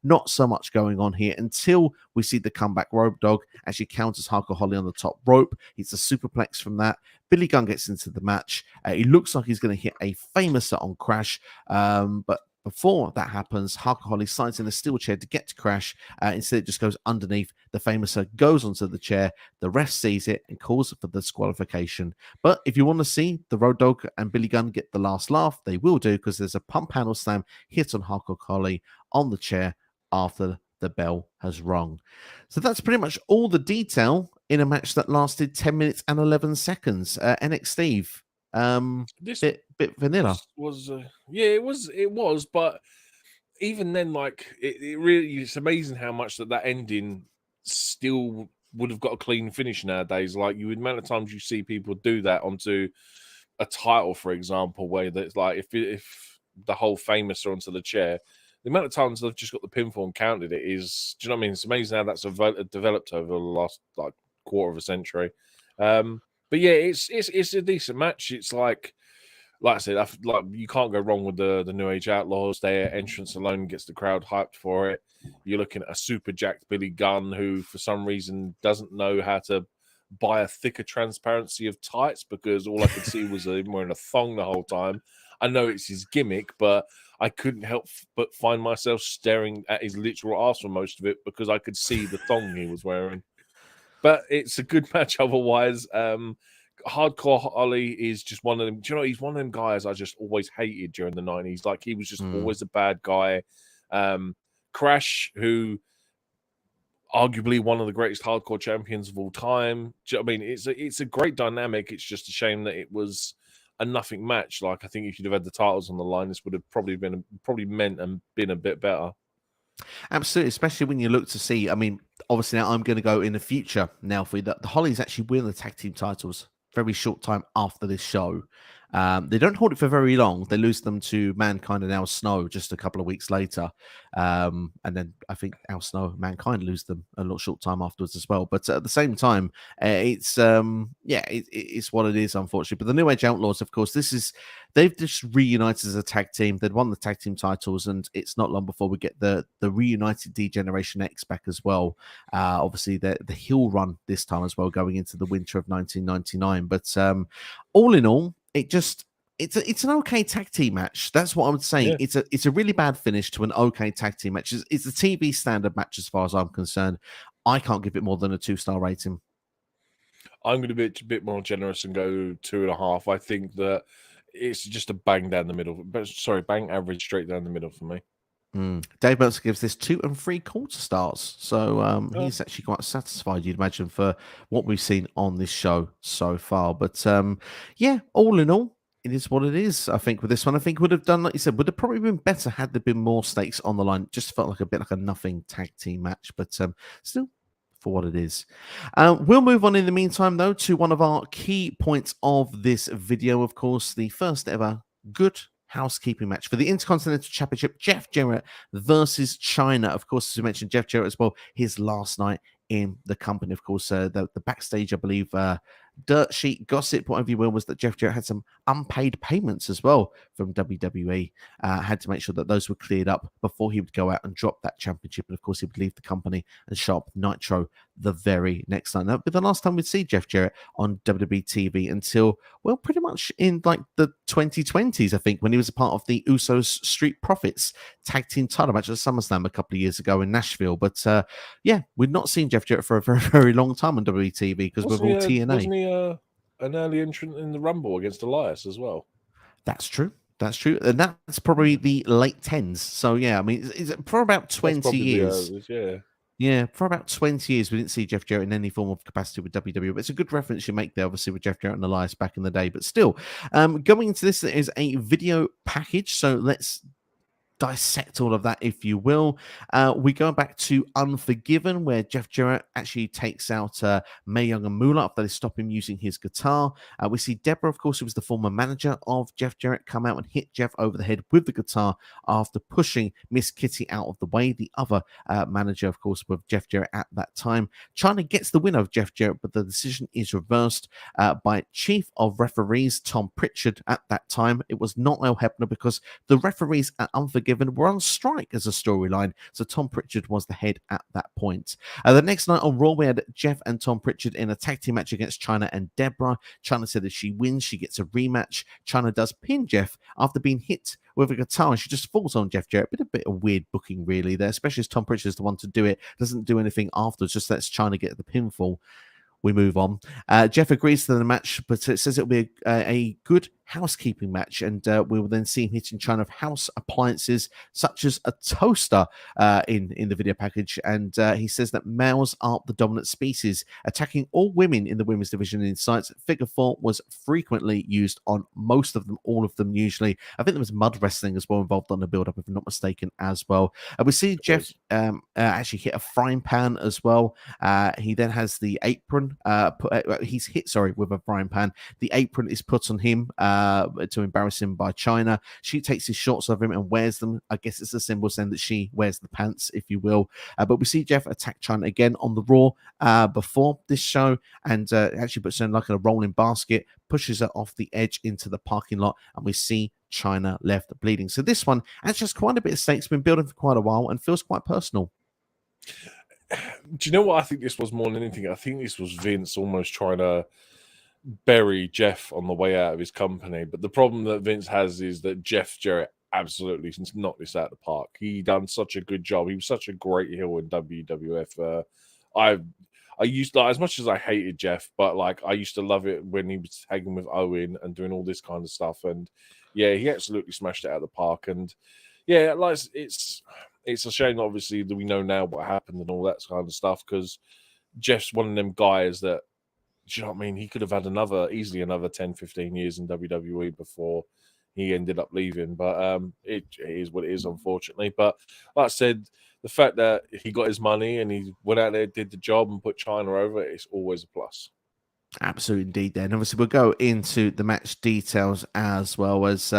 not so much going on here until we see the comeback. Road Dogg actually counters Hardcore Holly on the top rope. It's a superplex from that. Billy Gunn gets into the match. He looks like he's going to hit a famouser on Crash, but before that happens, Hardcore Holly slides in a steel chair to get to Crash. Instead, it just goes underneath. The famouser goes onto the chair. The ref sees it and calls for the disqualification. But if you want to see the Road Dogg and Billy Gunn get the last laugh, they will do, because there's a pump handle slam hit on Hardcore Holly on the chair after the bell has rung. So that's pretty much all the detail in a match that lasted 10 minutes and 11 seconds. NXT, This bit vanilla. was yeah, it was, but even then, like it really, it's amazing how much that ending still would have got a clean finish nowadays. Like, you amount of times you see people do that onto a title, for example, where that's like if the whole famous are onto the chair, the amount of times they've just got the pinfall and counted it is, do you know what I mean? It's amazing how that's developed over the last like quarter of a century. But yeah, it's a decent match. It's like I said, like you can't go wrong with the New Age Outlaws. Their entrance alone gets the crowd hyped for it. You're looking at a super jacked Billy Gunn who, for some reason, doesn't know how to buy a thicker transparency of tights, because all I could see was him wearing a thong the whole time. I know it's his gimmick, but I couldn't help but find myself staring at his literal arse for most of it, because I could see the thong he was wearing. But it's a good match otherwise. Hardcore Holly is just one of them. Do you know, he's one of them guys I just always hated during the 90s. Like, he was just always a bad guy. Crash, who arguably one of the greatest hardcore champions of all time. Do you know what I mean? It's a great dynamic. It's just a shame that it was a nothing match. Like, I think if you'd have had the titles on the line, this would have probably meant and been a bit better. Absolutely, especially when you look to see, I mean, obviously now I'm going to go in the future now for you, that the Hollies actually win the tag team titles very short time after this show. They don't hold it for very long. They lose them to Mankind and Al Snow just a couple of weeks later. And then I think Al Snow and Mankind lose them a lot short time afterwards as well. But at the same time, it's what it is, unfortunately. But the New Age Outlaws, of course, they've just reunited as a tag team. They'd won the tag team titles, and it's not long before we get the reunited D-Generation X back as well. Obviously, the heel run this time as well, going into the winter of 1999. But all in all, it's an okay tag team match. That's what I would say. Yeah. It's a really bad finish to an okay tag team match. It's a TV standard match as far as I'm concerned. I can't give it more than a 2-star rating. I'm going to be a bit more generous and go 2.5. I think that it's just a bang down the middle. Bang average straight down the middle for me. Dave Meltzer gives this 2 3/4 stars. So he's actually quite satisfied, you'd imagine, for what we've seen on this show so far. But yeah, all in all, it is what it is. I think with this one, I think would have done, like you said, would have probably been better had there been more stakes on the line. Just felt like a bit like a nothing tag team match, but still, for what it is. We'll move on in the meantime, though, to one of our key points of this video. Of course, the first ever good housekeeping match for the Intercontinental Championship, Jeff Jarrett versus CHYNA. Of course, as we mentioned, Jeff Jarrett as well, his last night in the company. Of course, the backstage, I believe, dirt sheet gossip, whatever you will, was that Jeff Jarrett had some unpaid payments as well from WWE. Had to make sure that those were cleared up before he would go out and drop that championship. And of course, he would leave the company and show up Nitro the very next night. That would be the last time we'd see Jeff Jarrett on WWE TV until, well, pretty much in like the 2020s, I think, when he was a part of the Usos Street Profits tag team title match at SummerSlam a couple of years ago in Nashville. But yeah, we've not seen Jeff Jarrett for a very, very long time on WWE TV because we're all TNA. Wasn't he an early entrant in the Rumble against Elias as well? That's true. That's true. And that's probably the late 10s. So, yeah, I mean, it's for about 20 years. Yeah, for about 20 years, we didn't see Jeff Jarrett in any form of capacity with WWE. But it's a good reference you make there, obviously, with Jeff Jarrett and Elias back in the day. But still, going into this, there is a video package. So let's dissect all of that, if you will. We go back to Unforgiven, where Jeff Jarrett actually takes out Mae Young and Moolah after they stop him using his guitar. We see Deborah, of course, who was the former manager of Jeff Jarrett, come out and hit Jeff over the head with the guitar after pushing Miss Kitty out of the way, the other manager, of course, with Jeff Jarrett at that time. CHYNA gets the win of Jeff Jarrett, but the decision is reversed by Chief of Referees Tom Pritchard at that time. It was not Earl Hebner because the referees at Unforgiven were on strike as a storyline, so Tom Pritchard was the head at that point. The next night on Raw, we had Jeff and Tom Pritchard in a tag team match against CHYNA and Deborah. CHYNA said if she wins, she gets a rematch. CHYNA does pin Jeff after being hit with a guitar, and she just falls on Jeff Jarrett. A bit of weird booking, really, there, especially as Tom Pritchard is the one to do it. Doesn't do anything afterwards, just lets CHYNA get the pinfall. We move on. Jeff agrees to the match, but it says it'll be a good housekeeping match, and we will then see him hitting CHYNA of house appliances such as a toaster in the video package, and he says that males are the dominant species, attacking all women in the women's division in sights. Figure 4 was frequently used on most of them, all of them usually. I think there was mud wrestling as well involved on the build-up, if I'm not mistaken, as well. We see Jeff actually hit a frying pan as well. He then has the apron, he's hit, sorry, with a frying pan. The apron is put on him to embarrass him by CHYNA. She takes his shorts off him and wears them. I guess it's a symbol saying that she wears the pants, if you will. But we see Jeff attack CHYNA again on the Raw before this show, and actually puts her in like a rolling basket, pushes her off the edge into the parking lot, and we see CHYNA left bleeding. So this one actually has quite a bit of stakes, been building for quite a while, and feels quite personal. Do you know what I think this was more than anything? I think this was Vince almost trying to bury Jeff on the way out of his company. But the problem that Vince has is that Jeff Jarrett absolutely knocked this out of the park. He done such a good job. He was such a great heel in WWF. I used to, as much as I hated Jeff, but like I used to love it when he was hanging with Owen and doing all this kind of stuff. And yeah, he absolutely smashed it out of the park. And yeah, like it's a shame, obviously, that we know now what happened and all that kind of stuff, because Jeff's one of them guys that, do you know what I mean? He could have had easily another 10, 15 years in WWE before he ended up leaving. But it is what it is, unfortunately. But like I said, the fact that he got his money and he went out there, did the job, and put CHYNA over it, it's always a plus. Absolutely, indeed. Then obviously we'll go into the match details as well as.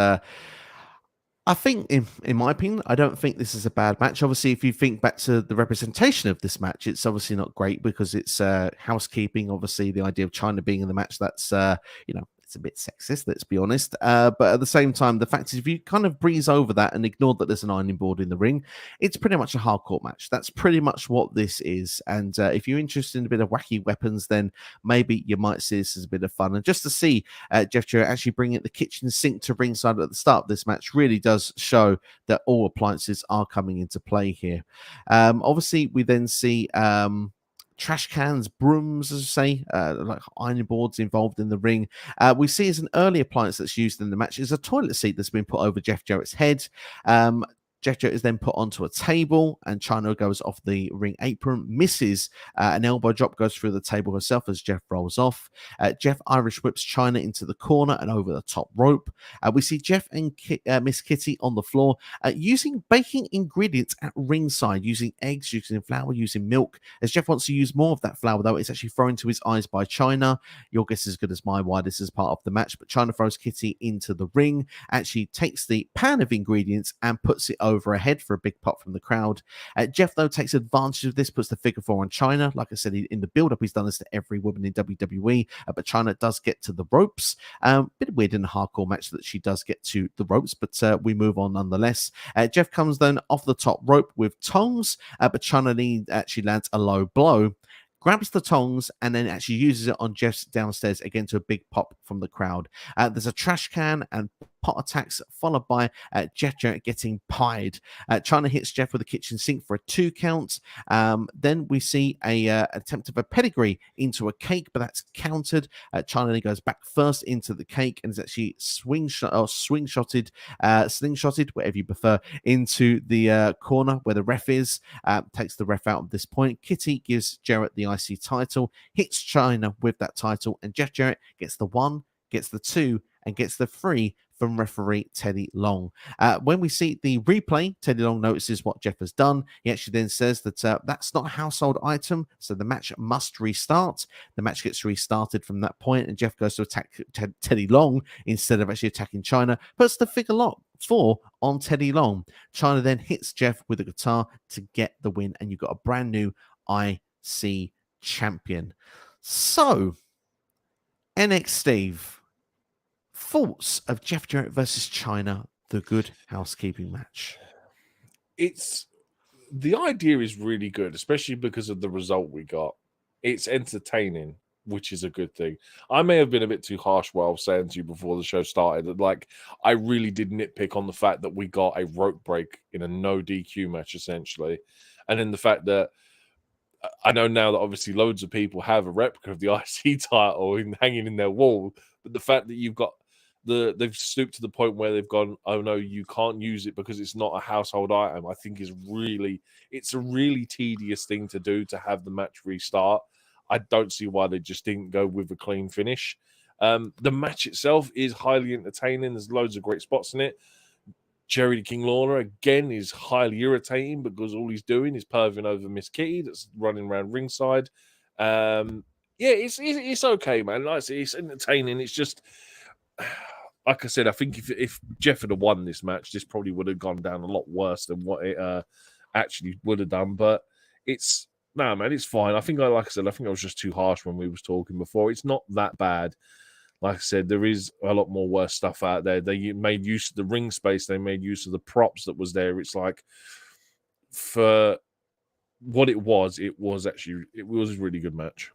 I think, in my opinion, I don't think this is a bad match. Obviously, if you think back to the representation of this match, it's obviously not great because it's housekeeping. Obviously, the idea of CHYNA being in the match, that's, it's a bit sexist, let's be honest. But at the same time, the fact is, if you kind of breeze over that and ignore that there's an ironing board in the ring, it's pretty much a hardcore match. That's pretty much what this is. And if you're interested in a bit of wacky weapons, then maybe you might see this as a bit of fun. And just to see Jeff Jarrett actually bringing the kitchen sink to ringside at the start of this match really does show that all appliances are coming into play here. Obviously, we then see trash cans, brooms, as I say, like ironing boards involved in the ring. We see as an early appliance that's used in the match is a toilet seat that's been put over Jeff Jarrett's head. Jeff Jarrett is then put onto a table, and CHYNA goes off the ring apron, misses an elbow drop, goes through the table herself as Jeff rolls off. Jeff Irish whips CHYNA into the corner and over the top rope. We see Jeff and Miss Kitty on the floor using baking ingredients at ringside, using eggs, using flour, using milk. As Jeff wants to use more of that flour, though, it's actually thrown to his eyes by CHYNA. Your guess is as good as mine why this is part of the match, but CHYNA throws Kitty into the ring, actually takes the pan of ingredients and puts it over her head for a big pop from the crowd. Jeff, though, takes advantage of this, puts the figure 4 on CHYNA. Like I said, in the build-up, he's done this to every woman in WWE, but CHYNA does get to the ropes. Bit weird in a hardcore match that she does get to the ropes, but we move on nonetheless. Jeff comes then off the top rope with tongs, but CHYNA actually lands a low blow, grabs the tongs, and then actually uses it on Jeff's downstairs again to a big pop from the crowd. There's a trash can and pot attacks, followed by Jeff Jarrett getting pied. CHYNA hits Jeff with a kitchen sink for a 2 count. Then we see a attempt of a pedigree into a cake, but that's countered. CHYNA goes back first into the cake and is actually slingshotted, whatever you prefer, into the corner where the ref is. Takes the ref out at this point. Kitty gives Jarrett the IC title, hits CHYNA with that title, and Jeff Jarrett gets the 1, gets the 2, and gets the 3 from referee Teddy Long. When we see the replay, Teddy Long notices what Jeff has done. He actually then says that that's not a household item, so the match must restart. The match gets restarted from that point, and Jeff goes to attack Teddy Long instead of actually attacking CHYNA. Puts the figure lock 4 on Teddy Long. CHYNA then hits Jeff with a guitar to get the win, and you've got a brand new IC champion. So, NXT Steve, thoughts of Jeff Jarrett versus CHYNA, the Good Housekeeping match? The idea is really good, especially because of the result we got. It's entertaining, which is a good thing. I may have been a bit too harsh while I was saying to you before the show started that, like, I really did nitpick on the fact that we got a rope break in a no DQ match, essentially. And then the fact that I know now that obviously loads of people have a replica of the IC title hanging in their wall, but the fact that you've got they've stooped to the point where they've gone, oh no, you can't use it because it's not a household item, I think it's a really tedious thing to do, to have the match restart. I don't see why they just didn't go with a clean finish. The match itself is highly entertaining. There's loads of great spots in it. Jerry the King Lawler, again, is highly irritating because all he's doing is perving over Miss Kitty that's running around ringside. Yeah, it's okay, man. Like I say, it's entertaining. It's just, like I said, I think if Jeff had won this match, this probably would have gone down a lot worse than what it actually would have done. But it's, no, man, it's fine. I think I was just too harsh when we was talking before. It's not that bad. Like I said, there is a lot more worse stuff out there. They made use of the ring space. They made use of the props that was there. It's like, for what it was a really good match.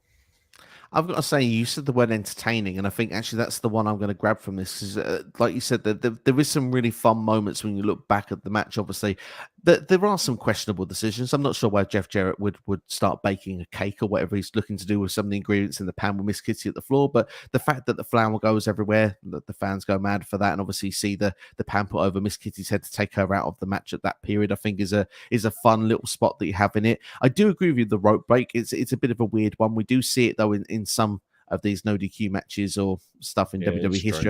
I've got to say, you said the word entertaining, and I think actually that's the one I'm going to grab from this. Because, like you said, there is some really fun moments when you look back at the match. Obviously, there are some questionable decisions. I'm not sure why Jeff Jarrett would start baking a cake or whatever he's looking to do with some of the ingredients in the pan with Miss Kitty at the floor. But the fact that the flour goes everywhere, that the fans go mad for that, and obviously see the pan put over Miss Kitty's head to take her out of the match at that period, I think is a fun little spot that you have in it. I do agree with you. The rope break, it's a bit of a weird one. We do see it though in some of these no DQ matches or stuff in WWE history.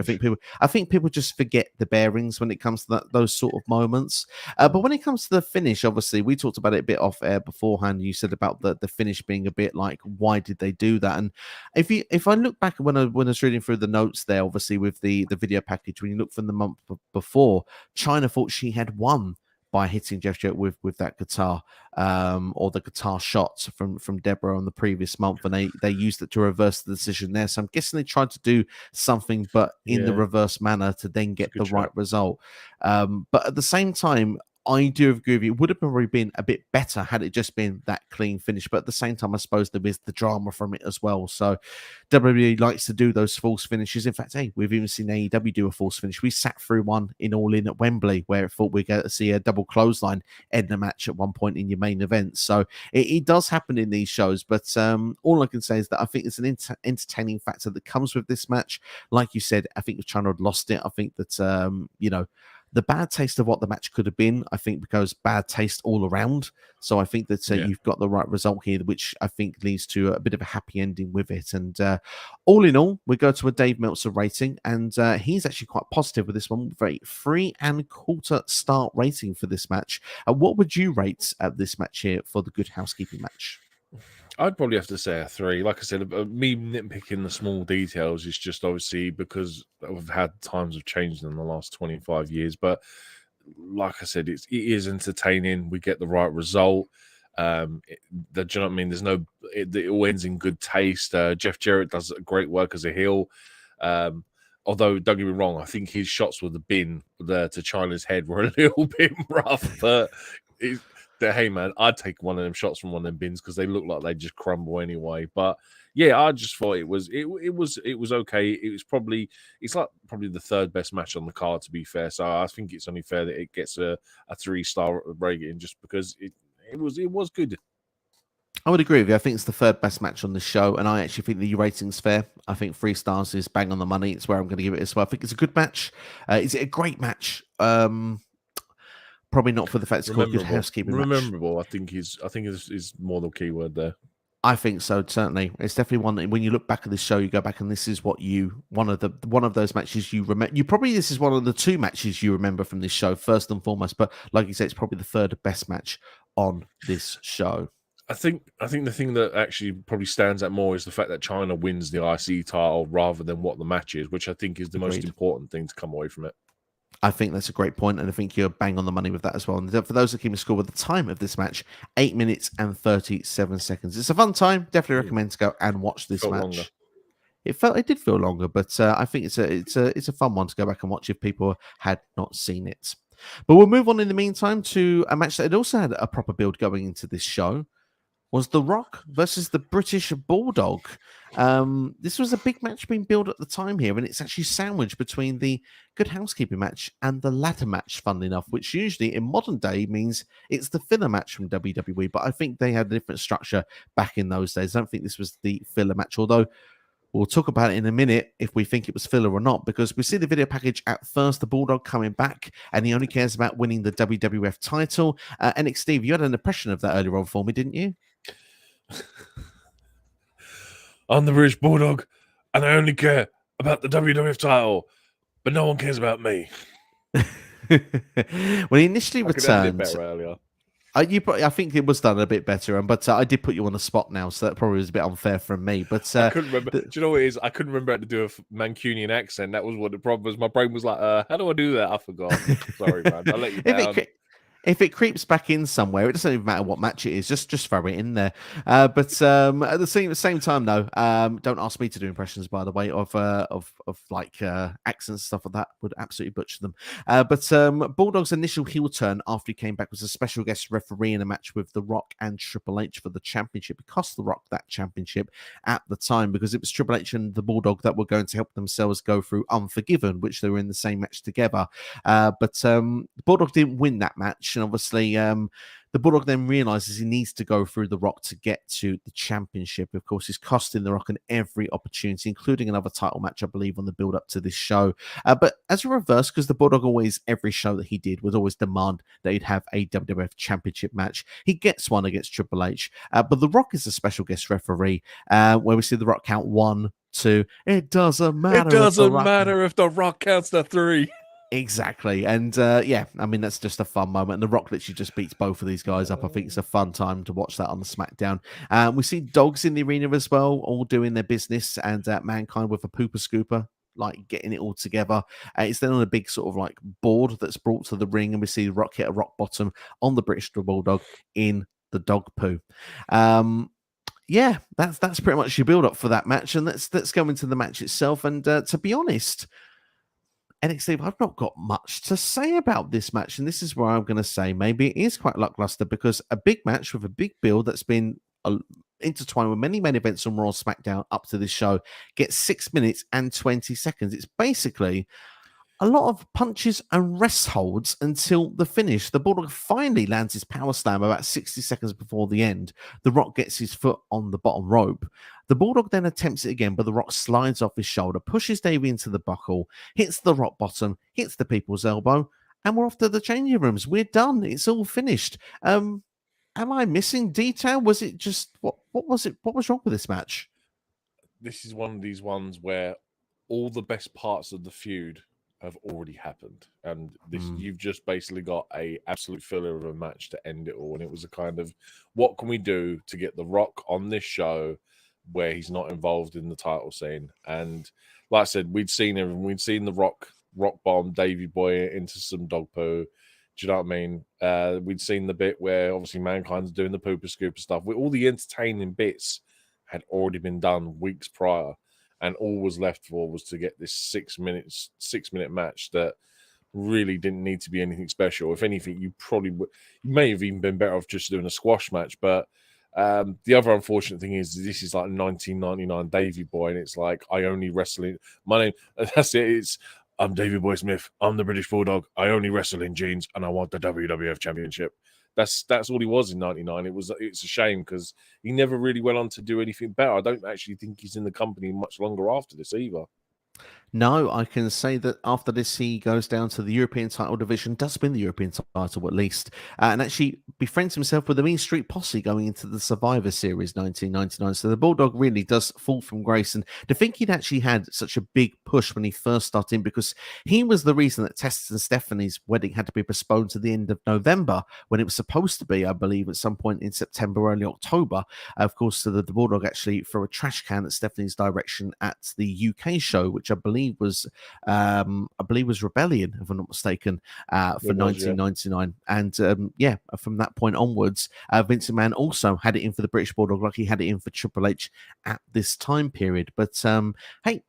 I think people just forget the bearings when it comes to those sort of moments. But when it comes to the finish, obviously we talked about it a bit off air beforehand. You said about the finish being a bit like, why did they do that? And if I look back when I was reading through the notes there, obviously with the video package, when you look from the month before, CHYNA thought she had won by hitting Jeff Jarrett with that guitar, or the guitar shots from Deborah on the previous month, and they used it to reverse the decision there. So I'm guessing they tried to do something, but in the reverse manner to then get the right result. But at the same time, I do agree with you. It would have probably been a bit better had it just been that clean finish. But at the same time, I suppose there is the drama from it as well. So WWE likes to do those false finishes. In fact, hey, we've even seen AEW do a false finish. We sat through one in All In at Wembley where it thought we'd get to see a double clothesline end the match at one point in your main event. So it does happen in these shows. But all I can say is that I think it's an entertaining factor that comes with this match. Like you said, I think if CHYNA had lost it, I think that, the bad taste of what the match could have been, I think, becomes bad taste all around. So I think that you've got the right result here, which I think leads to a bit of a happy ending with it. And all in all, we go to a Dave Meltzer rating, and he's actually quite positive with this one, with a 3.25 star rating for this match. What would you rate this match here for the Good Housekeeping match? I'd probably have to say a 3. Like I said, me nitpicking the small details is just obviously because we've had times have changed in the last 25 years. But like I said, it is entertaining. We get the right result. Do you know what I mean? It all ends in good taste. Jeff Jarrett does great work as a heel. Although, don't get me wrong, I think his shots with the bin to CHYNA's head were a little bit rough. But hey man, I'd take one of them shots from one of them bins because they look like they just crumble anyway. But yeah, I just thought it was okay. It's probably the third best match on the card, to be fair. So I think it's only fair that it gets a 3-star rating just because it was good. I would agree with you. I think it's the third best match on the show, and I actually think the rating's fair. I think 3 stars is bang on the money. It's where I'm going to give it as well. I think it's a good match. Is it a great match? Probably not for the fact it's called Good Housekeeping match. Rememberable, I think is more the key word there. I think so, certainly. It's definitely one that when you look back at this show, you go back and this is what you one of those matches you remember. You probably this is one of the two matches you remember from this show first and foremost. But like you said, it's probably the third best match on this show. I think the thing that actually probably stands out more is the fact that CHYNA wins the IC title rather than what the match is, which I think is the most important thing to come away from it. I think that's a great point, and I think you're bang on the money with that as well. And for those that keep score with the time of this match, 8 minutes and 37 seconds. It's a fun time. Definitely recommend to go and watch this match. Longer. It did feel longer, but I think it's a fun one to go back and watch if people had not seen it. But we'll move on in the meantime to a match that had also had a proper build going into this show. Was The Rock versus the British Bulldog. This was a big match being built at the time here, and it's actually sandwiched between the Good Housekeeping match and the ladder match, funnily enough, which usually in modern day means it's the filler match from WWE, but I think they had a different structure back in those days. I don't think this was the filler match, although we'll talk about it in a minute if we think it was filler or not, because we see the video package at first, the Bulldog coming back, and he only cares about winning the WWF title. And Steve, you had an impression of that earlier on for me, didn't you? I'm the British Bulldog, and I only care about the WWF title, but no one cares about me. When he initially returned, earlier. I think it was done a bit better, but I did put you on the spot now, so that probably was a bit unfair from me. But I couldn't remember. Do you know what it is? I couldn't remember how to do a Mancunian accent. That was what the problem was. My brain was like, "How do I do that?" I forgot. Sorry, man. I'll let you down. If it creeps back in somewhere, it doesn't even matter what match it is. Just throw it in there. But at the same time, though, don't ask me to do impressions. By the way, of like accents and stuff like that. Would absolutely butcher them. But Bulldog's initial heel turn after he came back was a special guest referee in a match with The Rock and Triple H for the championship. It cost The Rock that championship at the time because it was Triple H and the Bulldog that were going to help themselves go through Unforgiven, which they were in the same match together. But Bulldog didn't win that match. And obviously, the Bulldog then realizes he needs to go through The Rock to get to the championship. Of course, he's costing The Rock in every opportunity, including another title match, I believe, on the build-up to this show. But as a reverse, because the Bulldog always, every show that he did, would always demand that he'd have a WWF championship match. He gets one against Triple H. But The Rock is a special guest referee, where we see The Rock count 1, 2. It doesn't matter. It doesn't matter if The Rock counts to 3. Exactly. And yeah, I mean, that's just a fun moment. And The Rock literally just beats both of these guys up. I think it's a fun time to watch that on the SmackDown. We see dogs in the arena as well, all doing their business, and Mankind with a pooper scooper, like getting it all together. It's then on a big sort of like board that's brought to the ring, and we see The Rock hit a rock bottom on the British Bulldog in the dog poo. Yeah, that's pretty much your build up for that match. And let's go into the match itself. And to be honest, NXT, I've not got much to say about this match, and this is where I'm going to say maybe it is quite lackluster because a big match with a big build that's been intertwined with many main events on Raw SmackDown up to this show gets 6 minutes and 20 seconds. It's basically a lot of punches and rest holds until the finish. The Bulldog finally lands his power slam about 60 seconds before the end. The Rock gets his foot on the bottom rope. The Bulldog then attempts it again, but the Rock slides off his shoulder, pushes Davey into the buckle, hits the rock bottom, hits the people's elbow, and we're off to the changing rooms. We're done. It's all finished. Am I missing detail? Was it just what was it? What was wrong with this match? This is one of these ones where all the best parts of the feud have already happened, and this you've just basically got a absolute filler of a match to end it all. And it was a kind of, what can we do to get The Rock on this show where he's not involved in the title scene? And like I said, we'd seen The Rock bomb Davey Boy into some dog poo. Do you know what I mean? We'd seen the bit where obviously Mankind's doing the pooper scooper stuff. All the entertaining bits had already been done weeks prior. And all was left for was to get this 6 minute match that really didn't need to be anything special. If anything, you may have even been better off just doing a squash match. But the other unfortunate thing is this is like 1999 Davey Boy, and it's like, I only wrestle in my name. That's it. I'm Davey Boy Smith. I'm the British Bulldog. I only wrestle in jeans, and I want the WWF Championship. That's all he was in '99. It's a shame because he never really went on to do anything better. I don't actually think he's in the company much longer after this either. No, I can say that after this, he goes down to the European title division, does win the European title at least, and actually befriends himself with the Mean Street Posse going into the Survivor Series 1999. So the Bulldog really does fall from grace. And to think he'd actually had such a big push when he first started in, because he was the reason that Tess and Stephanie's wedding had to be postponed to the end of November when it was supposed to be, I believe, at some point in September, early October. Of course, the Bulldog actually threw a trash can at Stephanie's direction at the UK show, which I believe was Rebellion, if I'm not mistaken, for 1999. And yeah, from that point onwards, Vince McMahon also had it in for the British Bulldog, like he had it in for Triple H at this time period. But hey,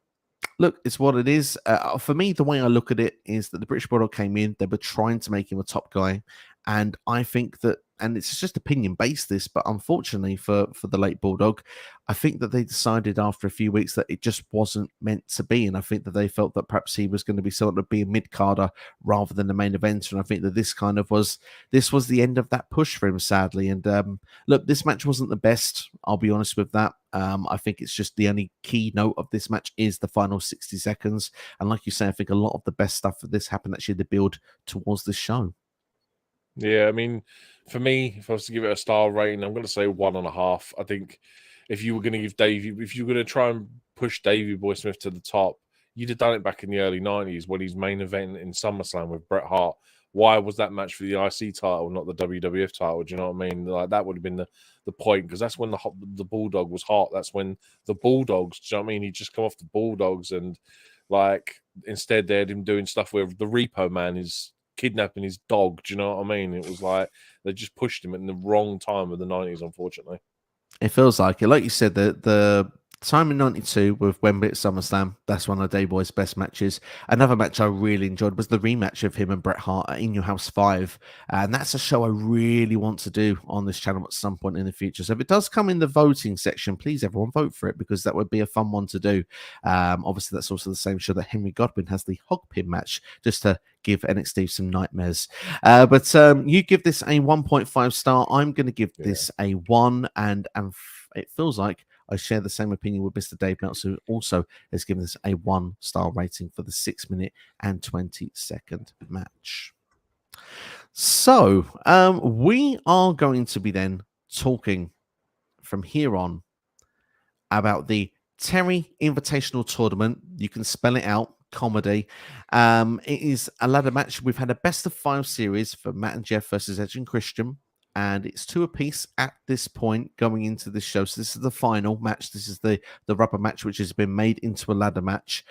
look, it's what it is. For me, the way I look at it is that the British Bulldog came in, they were trying to make him a top guy. And I think that, and it's just opinion based, this, but unfortunately for the late Bulldog, I think that they decided after a few weeks that it just wasn't meant to be. And I think that they felt that perhaps he was going to be sort of be a mid-carder rather than the main eventer. And I think that this was the end of that push for him, sadly. And look, this match wasn't the best. I'll be honest with that. I think it's just the only key note of this match is the final 60 seconds. And like you say, I think a lot of the best stuff for this happened actually the build towards this show. Yeah, I mean, for me, if I was to give it a star rating, I'm going to say 1.5. I think if you were going to give if you were going to try and push Davey Boy Smith to the top, you'd have done it back in the early 90s when he's main event in SummerSlam with Bret Hart. Why was that match for the IC title, not the WWF title? Do you know what I mean? Like, that would have been the point, because that's when the Bulldog was hot. That's when the Bulldogs, do you know what I mean? He'd just come off the Bulldogs, and like instead they had him doing stuff where the Repo Man is kidnapping his dog. Do you know what I mean? It was like they just pushed him in the wrong time of the 90s, unfortunately. It feels like it. Like you said, the time in 92 with Wembley at SummerSlam, that's one of Davey Boy's best matches. Another match I really enjoyed was the rematch of him and Bret Hart at In Your House 5. And that's a show I really want to do on this channel at some point in the future. So if it does come in the voting section, please everyone vote for it, because that would be a fun one to do. Obviously, that's also the same show that Henry Godwin has the hog pin match, just to give NXT some nightmares. But you give this a 1.5 star. I'm going to give this a 1. And it feels like I share the same opinion with Mr. Dave Meltzer, who also has given us a 1-star rating for the 6-minute and 20-second match. So we are going to be then talking from here on about the Terri Invitational Tournament. You can spell it out. Comedy. It is a ladder match. We've had a best of 5 series for Matt and Jeff versus Edge and Christian, and it's 2 apiece at this point going into this show. So this is the final match. This is the rubber match, which has been made into a ladder match.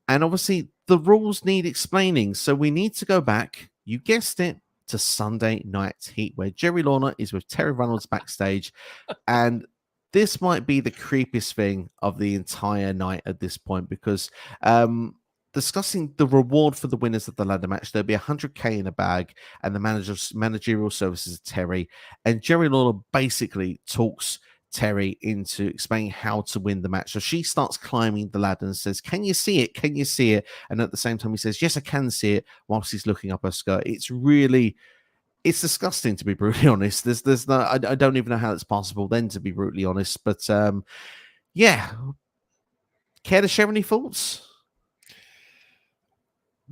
And obviously the rules need explaining. So we need to go back, you guessed it, to Sunday Night Heat, where Jerry Lawler is with Terry Reynolds backstage. And this might be the creepiest thing of the entire night at this point, because discussing the reward for the winners of the ladder match, there'll be $100K in a bag, and the managerial services of Terry. And Jerry Lawler basically talks Terry into explaining how to win the match. So she starts climbing the ladder and says, "Can you see it? Can you see it?" And at the same time, he says, "Yes, I can see it," whilst he's looking up her skirt. It's disgusting, to be brutally honest. There's no, I don't even know how it's possible then, to be brutally honest. But yeah, care to share any thoughts?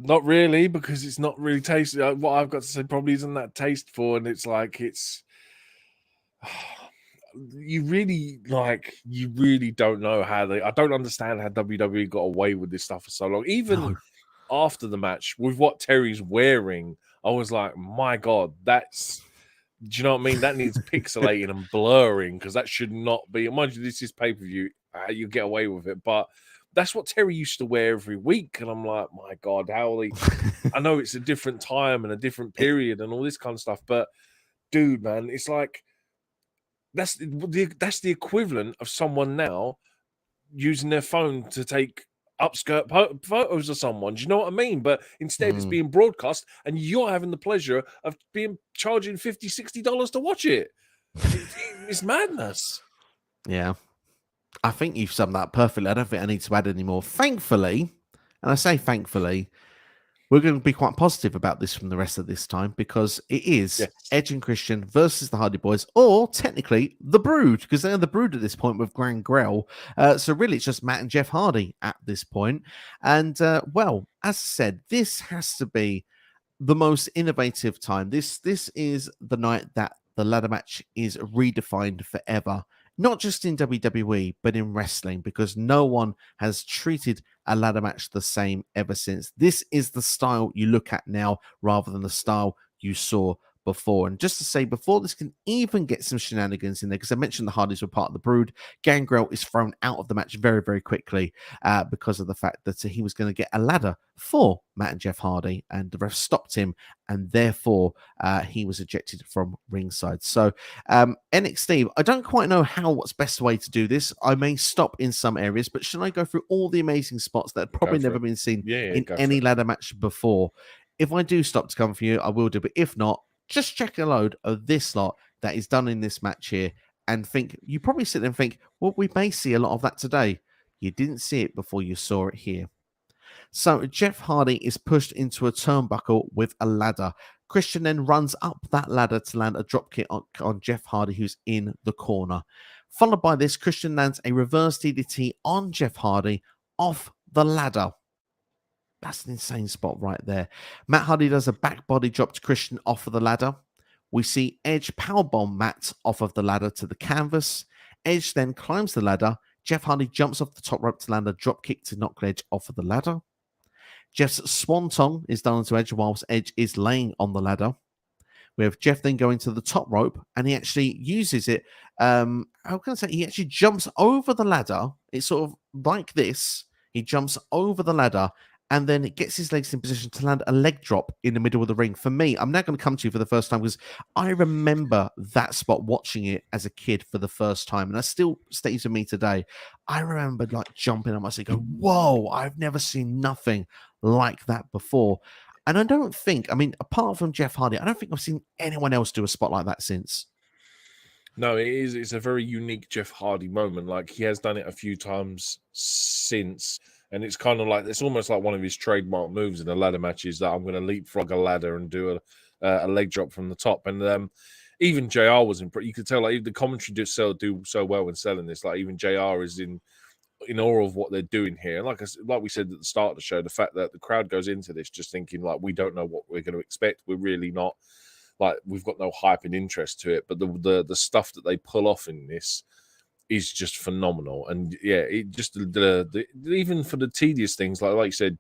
Not really, because it's not really tasty. What I've got to say probably isn't that tasteful, and it's like you really don't know how I don't understand how WWE got away with this stuff for so long. Even after the match, with what Terry's wearing, I was like, my God, do you know what I mean? That needs pixelating and blurring, because that should not be. Mind you, this is pay-per-view. You get away with it, but that's what Terry used to wear every week. And I'm like, my God, I know it's a different time and a different period and all this kind of stuff, but dude, man, it's like, that's the equivalent of someone now using their phone to take upskirt photos of someone. Do you know what I mean? But instead it's being broadcast, and you're having the pleasure of charging $50, $60 to watch it. It's madness. Yeah. I think you've summed that perfectly. I don't think I need to add any more. Thankfully, and I say thankfully, we're going to be quite positive about this from the rest of this time, because it is Yes. Edge and Christian versus the Hardy Boys, or technically the Brood, because they're the Brood at this point with Gangrel. So really, it's just Matt and Jeff Hardy at this point. And well, as I said, this has to be the most innovative time. This is the night that the ladder match is redefined forever, not just in WWE but in wrestling, because no one has treated a ladder match the same ever since. This is the style you look at now rather than the style you saw before. And just to say, before this can even get some shenanigans in there, because I mentioned the Hardys were part of the Brood, Gangrel is thrown out of the match very, very quickly because of the fact that he was going to get a ladder for Matt and Jeff Hardy, and the ref stopped him, and therefore he was ejected from ringside. So NXT, I don't quite know what's best way to do this. I may stop in some areas, but should I go through all the amazing spots that have probably never been seen in any ladder match before? If I do stop to come for you, I will do, but if not, just check a load of this lot that is done in this match here and think, you probably sit there and think, well, we may see a lot of that today. You didn't see it before you saw it here. So Jeff Hardy is pushed into a turnbuckle with a ladder. Christian then runs up that ladder to land a dropkick on Jeff Hardy, who's in the corner. Followed by this, Christian lands a reverse DDT on Jeff Hardy off the ladder. That's an insane spot right there. Matt Hardy does a back body drop to Christian off of the ladder. We see Edge powerbomb Matt off of the ladder to the canvas. Edge then climbs the ladder. Jeff Hardy jumps off the top rope to land a drop kick to knock Edge off of the ladder. Jeff's swanton is done to Edge whilst Edge is laying on the ladder. We have Jeff then going to the top rope, and he actually uses it. How can I say? He actually jumps over the ladder. It's sort of like this. He jumps over the ladder, and then it gets his legs in position to land a leg drop in the middle of the ring. For me, I'm now going to come to you for the first time because I remember that spot watching it as a kid for the first time, and that still stays with me today. I remember like jumping on my seat, going, "Whoa! I've never seen nothing like that before." And I don't think, I mean, apart from Jeff Hardy, I don't think I've seen anyone else do a spot like that since. No, it is. It's a very unique Jeff Hardy moment. Like, he has done it a few times since, and it's kind of like, it's almost like one of his trademark moves in the ladder matches, that I'm going to leapfrog a ladder and do a leg drop from the top. And even JR was in. You could tell, like, the commentary do so well when selling this. Like, even JR is in awe of what they're doing here. Like we said at the start of the show, the fact that the crowd goes into this just thinking like, we don't know what we're going to expect. We're really not, like, we've got no hype and interest to it. But the stuff that they pull off in this is just phenomenal. And yeah, it just the even for the tedious things, like you said,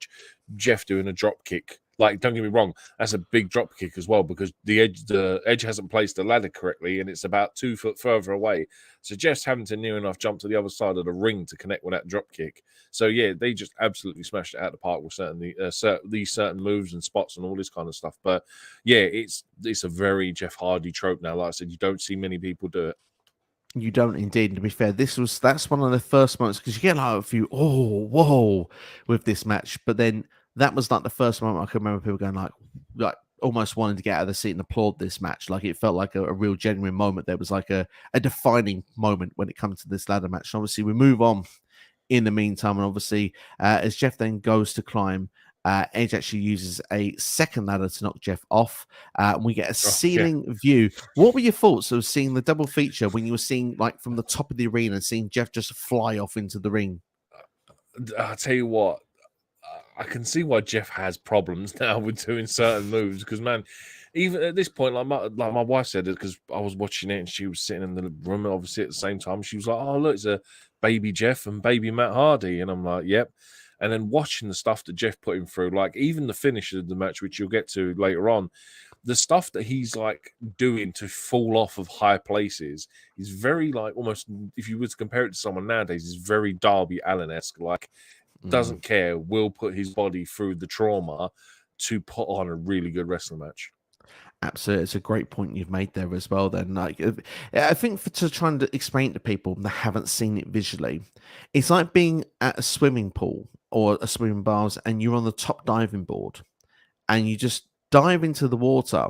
Jeff doing a drop kick. Like, don't get me wrong, that's a big drop kick as well, because the edge hasn't placed the ladder correctly, and it's about 2 foot further away. So Jeff's having to near enough jump to the other side of the ring to connect with that drop kick. So yeah, they just absolutely smashed it out of the park with these certain moves and spots and all this kind of stuff. But yeah, it's a very Jeff Hardy trope now. Like I said, you don't see many people do it. You don't indeed. And to be fair, that's one of the first moments, because you get like a few whoa with this match, but then that was like the first moment I can remember people going like almost wanting to get out of the seat and applaud this match. Like, it felt like a real genuine moment. There was like a defining moment when it comes to this ladder match. And obviously, we move on in the meantime, and obviously, as Jeff then goes to climb, Edge actually uses a second ladder to knock Jeff off. And we get a ceiling view. What were your thoughts of seeing the double feature when you were seeing like from the top of the arena and seeing Jeff just fly off into the ring? I'll tell you what, I can see why Jeff has problems now with doing certain moves, because, man, even at this point, like my wife said it, because I was watching it and she was sitting in the room obviously at the same time. She was like, "Oh, look, it's a baby Jeff and baby Matt Hardy," and I'm like, "Yep." And then watching the stuff that Jeff put him through, like even the finish of the match, which you'll get to later on, the stuff that he's like doing to fall off of high places is very, like, almost, if you were to compare it to someone nowadays, is very Darby Allin-esque. Like, doesn't care, will put his body through the trauma to put on a really good wrestling match. Absolutely, it's a great point you've made there as well. Then, like, I think to try and explain to people that haven't seen it visually, it's like being at a swimming pool or a swimming bars, and you're on the top diving board, and you just dive into the water,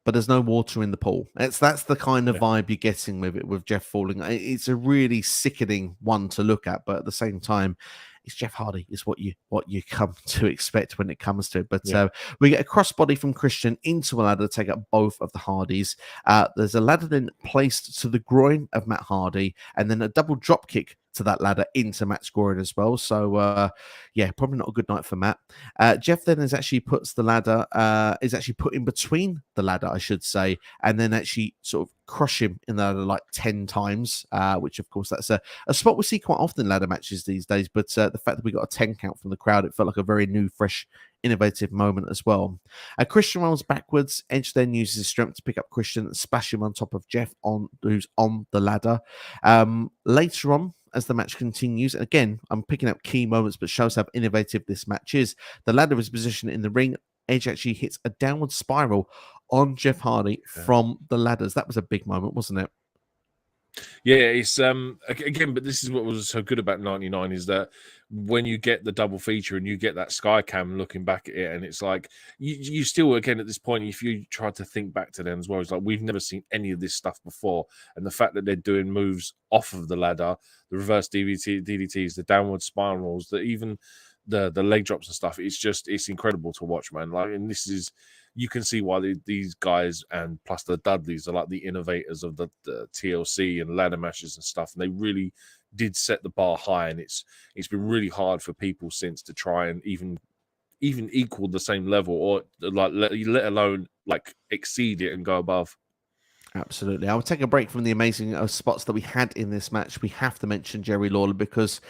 but there's no water in the pool. That's the kind of vibe you're getting with it, with Jeff falling. It's a really sickening one to look at, but at the same time, it's Jeff Hardy is what you come to expect when it comes to it. But Yeah. we get a crossbody from Christian into a ladder to take up both of the Hardys. There's a ladder then placed to the groin of Matt Hardy, and then a double drop kick to that ladder into Matt's groin as well. So yeah, probably not a good night for Matt. Jeff then is actually puts the ladder is actually put in between the ladder, I should say, and then actually sort of crush him in the ladder like 10 times, which of course that's a spot we see quite often in ladder matches these days. But the fact that we got a 10 count from the crowd, it felt like a very new, fresh, innovative moment as well. Christian rolls backwards. Edge then uses his strength to pick up Christian and splash him on top of Jeff, who's on the ladder. Later on, as the match continues, and again, I'm picking up key moments, but shows how innovative this match is. The ladder is positioned in the ring. Edge actually hits a downward spiral on Jeff Hardy from the ladders. That was a big moment, wasn't it? Yeah, it's again, but this is what was so good about 99 is that when you get the double feature and you get that sky cam looking back at it, and it's like you still, again, at this point, if you try to think back to them as well, it's like we've never seen any of this stuff before. And the fact that they're doing moves off of the ladder, the reverse DDTs, the downward spirals, even the leg drops and stuff, it's incredible to watch, man. Like, and this is, you can see why these guys, and plus the Dudleys, are like the innovators of the TLC and ladder matches and stuff. And they really did set the bar high, and it's been really hard for people since to try and even equal the same level, or like let alone like exceed it and go above. Absolutely. I'll take a break from the amazing spots that we had in this match. We have to mention Jerry Lawler because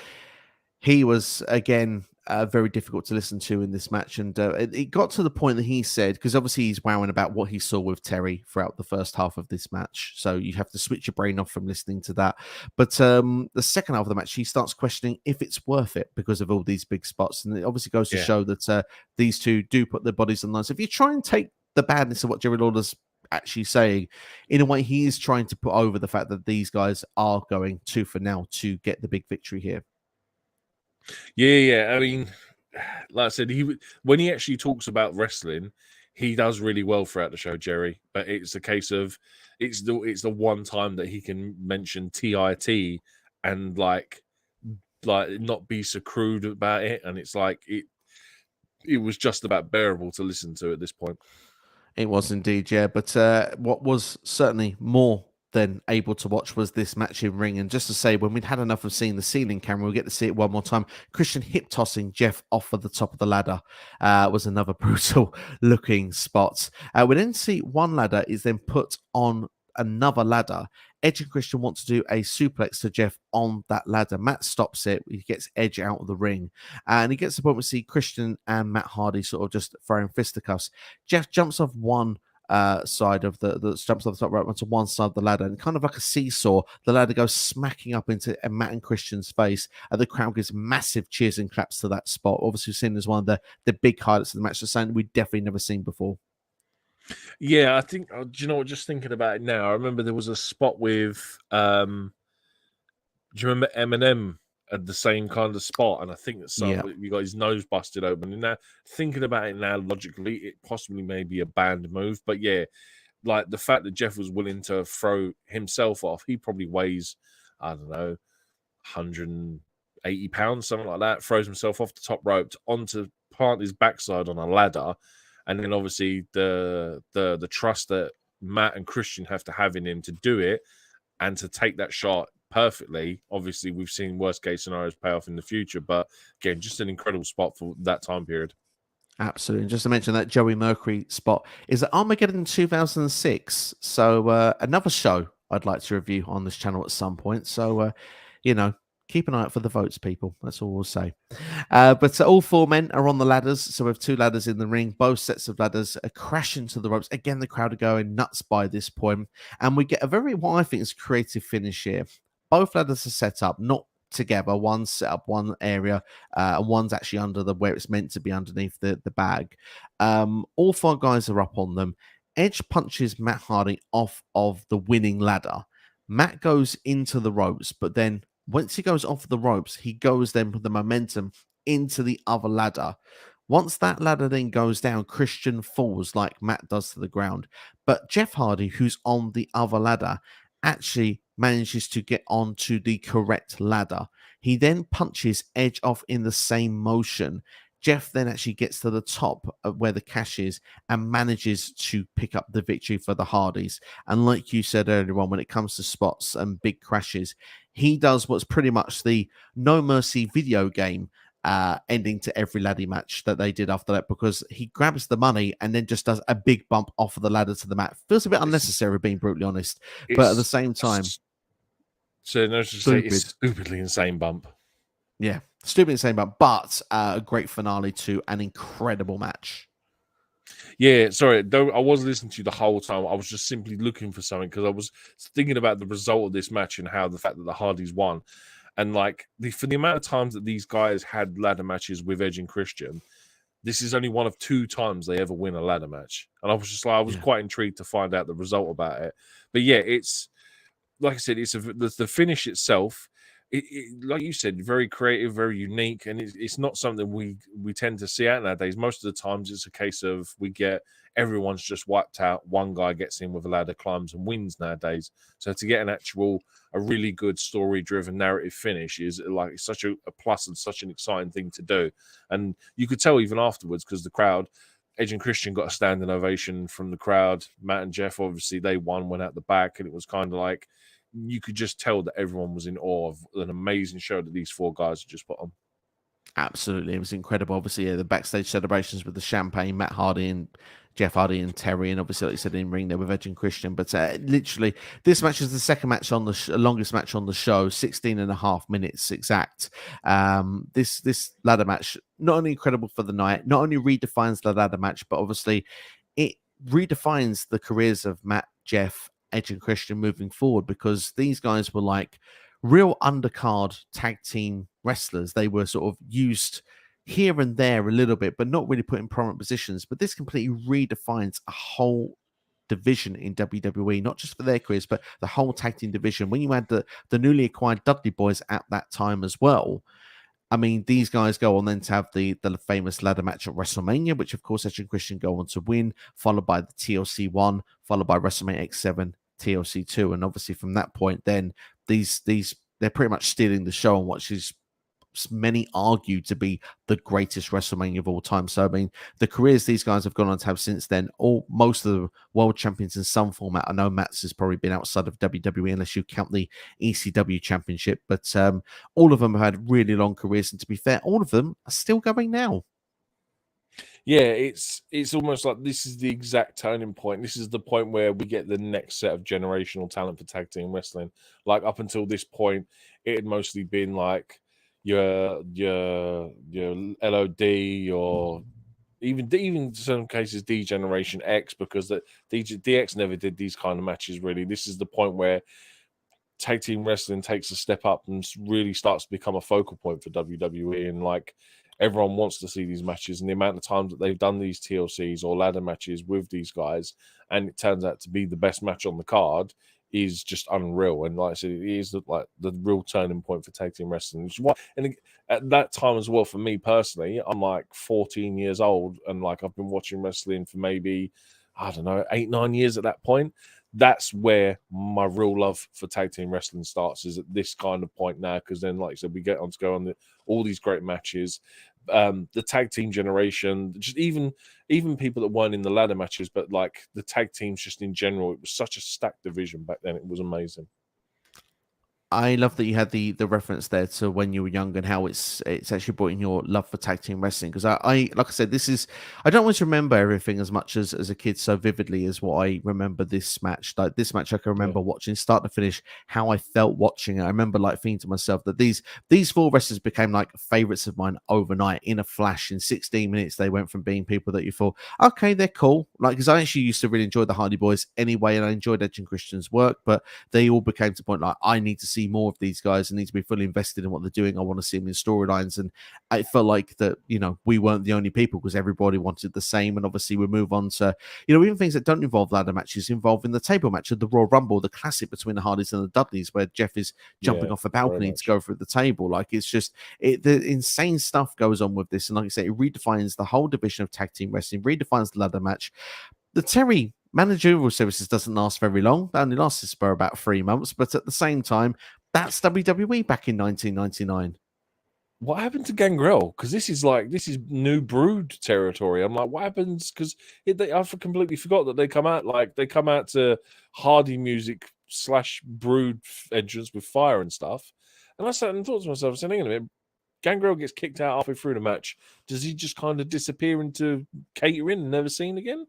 he was, again, very difficult to listen to in this match. And it got to the point that he said, because obviously he's wowing about what he saw with Terry throughout the first half of this match. So you have to switch your brain off from listening to that. But the second half of the match, he starts questioning if it's worth it because of all these big spots. And it obviously goes to show that these two do put their bodies on the line. So if you try and take the badness of what Jerry Lawler's actually saying, in a way, he is trying to put over the fact that these guys are going tooth for nail to get the big victory here. Yeah. I mean, like I said, when he actually talks about wrestling, he does really well throughout the show, Jerry. But it's a case of it's the one time that he can mention TIT and like not be so crude about it, and it's like it was just about bearable to listen to at this point. It was indeed, yeah. But what was certainly more than able to watch was this match in ring. And just to say, when we'd had enough of seeing the ceiling camera, we get to see it one more time. Christian hip tossing Jeff off of the top of the ladder was another brutal looking spot. We then see one ladder is then put on another ladder. Edge and Christian want to do a suplex to Jeff on that ladder. Matt stops it. He gets Edge out of the ring. And he gets to the point where we see Christian and Matt Hardy sort of just throwing fisticuffs. Jeff jumps off one side of the jumps off the top rope onto one side of the ladder, and kind of like a seesaw, the ladder goes smacking up into Matt and Christian's face, and the crowd gives massive cheers and claps to that spot. Obviously seen as one of the big highlights of the match, so something we've definitely never seen before. Yeah, I think, do you know what, just thinking about it now, I remember there was a spot with do you remember Eminem at the same kind of spot? And I think that you got his nose busted open. And now, thinking about it now, logically, it possibly may be a banned move. But yeah, like the fact that Jeff was willing to throw himself off, he probably weighs, I don't know, 180 pounds, something like that, throws himself off the top rope onto plant his backside on a ladder. And then obviously the trust that Matt and Christian have to have in him to do it and to take that shot perfectly. Obviously, we've seen worst case scenarios pay off in the future, but again, just an incredible spot for that time period. Absolutely. And just to mention that Joey Mercury spot is at Armageddon 2006. So another show I'd like to review on this channel at some point. So, keep an eye out for the votes, people. That's all we'll say. But all four men are on the ladders. So we have two ladders in the ring. Both sets of ladders are crashing to the ropes. Again, the crowd are going nuts by this point. And we get a very, what I think is creative finish here. Both ladders are set up, not together. One's set up one area, and one's actually under where it's meant to be, underneath the bag. All four guys are up on them. Edge punches Matt Hardy off of the winning ladder. Matt goes into the ropes, but then once he goes off the ropes, he goes then with the momentum into the other ladder. Once that ladder then goes down, Christian falls like Matt does to the ground. But Jeff Hardy, who's on the other ladder, actually manages to get onto the correct ladder. He then punches Edge off in the same motion. Jeff then actually gets to the top of where the cash is and manages to pick up the victory for the Hardys. And like you said earlier on, when it comes to spots and big crashes, he does what's pretty much the No Mercy video game ending to every ladder match that they did after that, because he grabs the money and then just does a big bump off of the ladder to the mat. Feels a bit unnecessary, being brutally honest. But at the same time, so no, it's stupidly insane bump. Yeah, stupid insane bump, but a great finale to an incredible match. Yeah, sorry, though I was listening to you the whole time. I was just simply looking for something because I was thinking about the result of this match and how the fact that the Hardys won. And like for the amount of times that these guys had ladder matches with Edge and Christian, this is only one of 2 times they ever win a ladder match. And I was just like, I was quite intrigued to find out the result about it. But yeah, it's like I said, it's the finish itself. Like you said, very creative, very unique, and it's not something we tend to see out nowadays. Most of the times, it's a case of we get everyone's just wiped out. One guy gets in with a ladder, climbs, and wins nowadays. So to get a really good story-driven narrative finish is like it's such a plus and such an exciting thing to do. And you could tell even afterwards because the crowd, Edge and Christian got a standing ovation from the crowd. Matt and Jeff, obviously, they went out the back, and it was kind of like you could just tell that everyone was in awe of an amazing show that these 4 guys had just put on. Absolutely. It was incredible. Obviously, the backstage celebrations with the champagne, Matt Hardy and Jeff Hardy and Terry, and obviously, like you said, in ring there with Edge and Christian. But literally, this match is the second match on the longest match on the show, 16.5 minutes exact. This ladder match, not only incredible for the night, not only redefines the ladder match, but obviously it redefines the careers of Matt, Jeff, Edge and Christian moving forward, because these guys were like real undercard tag team wrestlers. They were sort of used here and there a little bit, but not really put in prominent positions. But this completely redefines a whole division in WWE, not just for their careers, but the whole tag team division. When you had the newly acquired Dudley Boys at that time as well, I mean, these guys go on then to have the famous ladder match at WrestleMania, which of course Edge and Christian go on to win, followed by the TLC 1, followed by WrestleMania X7, TLC 2, and obviously from that point, then these they're pretty much stealing the show on what is many argue to be the greatest WrestleMania of all time. So I mean, the careers these guys have gone on to have since then, most of the world champions in some format. I know Matt's has probably been outside of WWE unless you count the ECW championship, but all of them have had really long careers, and to be fair, all of them are still going now. Yeah, it's almost like this is the exact turning point. This is the point where we get the next set of generational talent for tag team wrestling. Like up until this point, it had mostly been like your LOD or even in some cases D Generation X, because that DX never did these kind of matches really. This is the point where tag team wrestling takes a step up and really starts to become a focal point for WWE, and like everyone wants to see these matches, and the amount of times that they've done these TLCs or ladder matches with these guys, and it turns out to be the best match on the card, is just unreal. And like I said, it is the real turning point for tag team wrestling. And at that time as well, for me personally, I'm like 14 years old, and like I've been watching wrestling for maybe, I don't know, 8-9 years at that point. That's where my real love for tag team wrestling starts, is at this kind of point now, because then, like I said, we get on to go on all these great matches. The tag team generation, just even people that weren't in the ladder matches, but like the tag teams just in general, it was such a stacked division back then. It was amazing. I love that you had the reference there to when you were young and how it's actually brought in your love for tag team wrestling. Because I like I said, I don't always remember everything as much as a kid so vividly as what I remember this match. Like this match, I can remember watching start to finish, how I felt watching it. I remember like thinking to myself that these 4 wrestlers became like favorites of mine overnight in a flash. In 16 minutes, they went from being people that you thought, okay, they're cool. Like, because I actually used to really enjoy the Hardy Boys anyway, and I enjoyed Edge and Christian's work, but they all became to the point like, I need to see more of these guys and need to be fully invested in what they're doing. I want to see them in storylines. And I felt like that, we weren't the only people, because everybody wanted the same. And obviously we move on to, even things that don't involve ladder matches, involving the table match of the Royal Rumble, the classic between the Hardys and the Dudleys, where Jeff is jumping off a balcony to go through the table. Like, it's just, the insane stuff goes on with this. And like I say, it redefines the whole division of tag team wrestling, redefines the ladder match. The Terri managerial services doesn't last very long. That only lasts for about 3 months, but at the same time, That's WWE back in 1999. What happened to Gangrel? Because this is new Brood territory. I'm like, what happens? Because I completely forgot that they come out to Hardy music / Brood entrance with fire and stuff. And I sat and thought to myself, saying, hang on a minute, Gangrel gets kicked out halfway through the match. Does he just kind of disappear into catering and never seen again?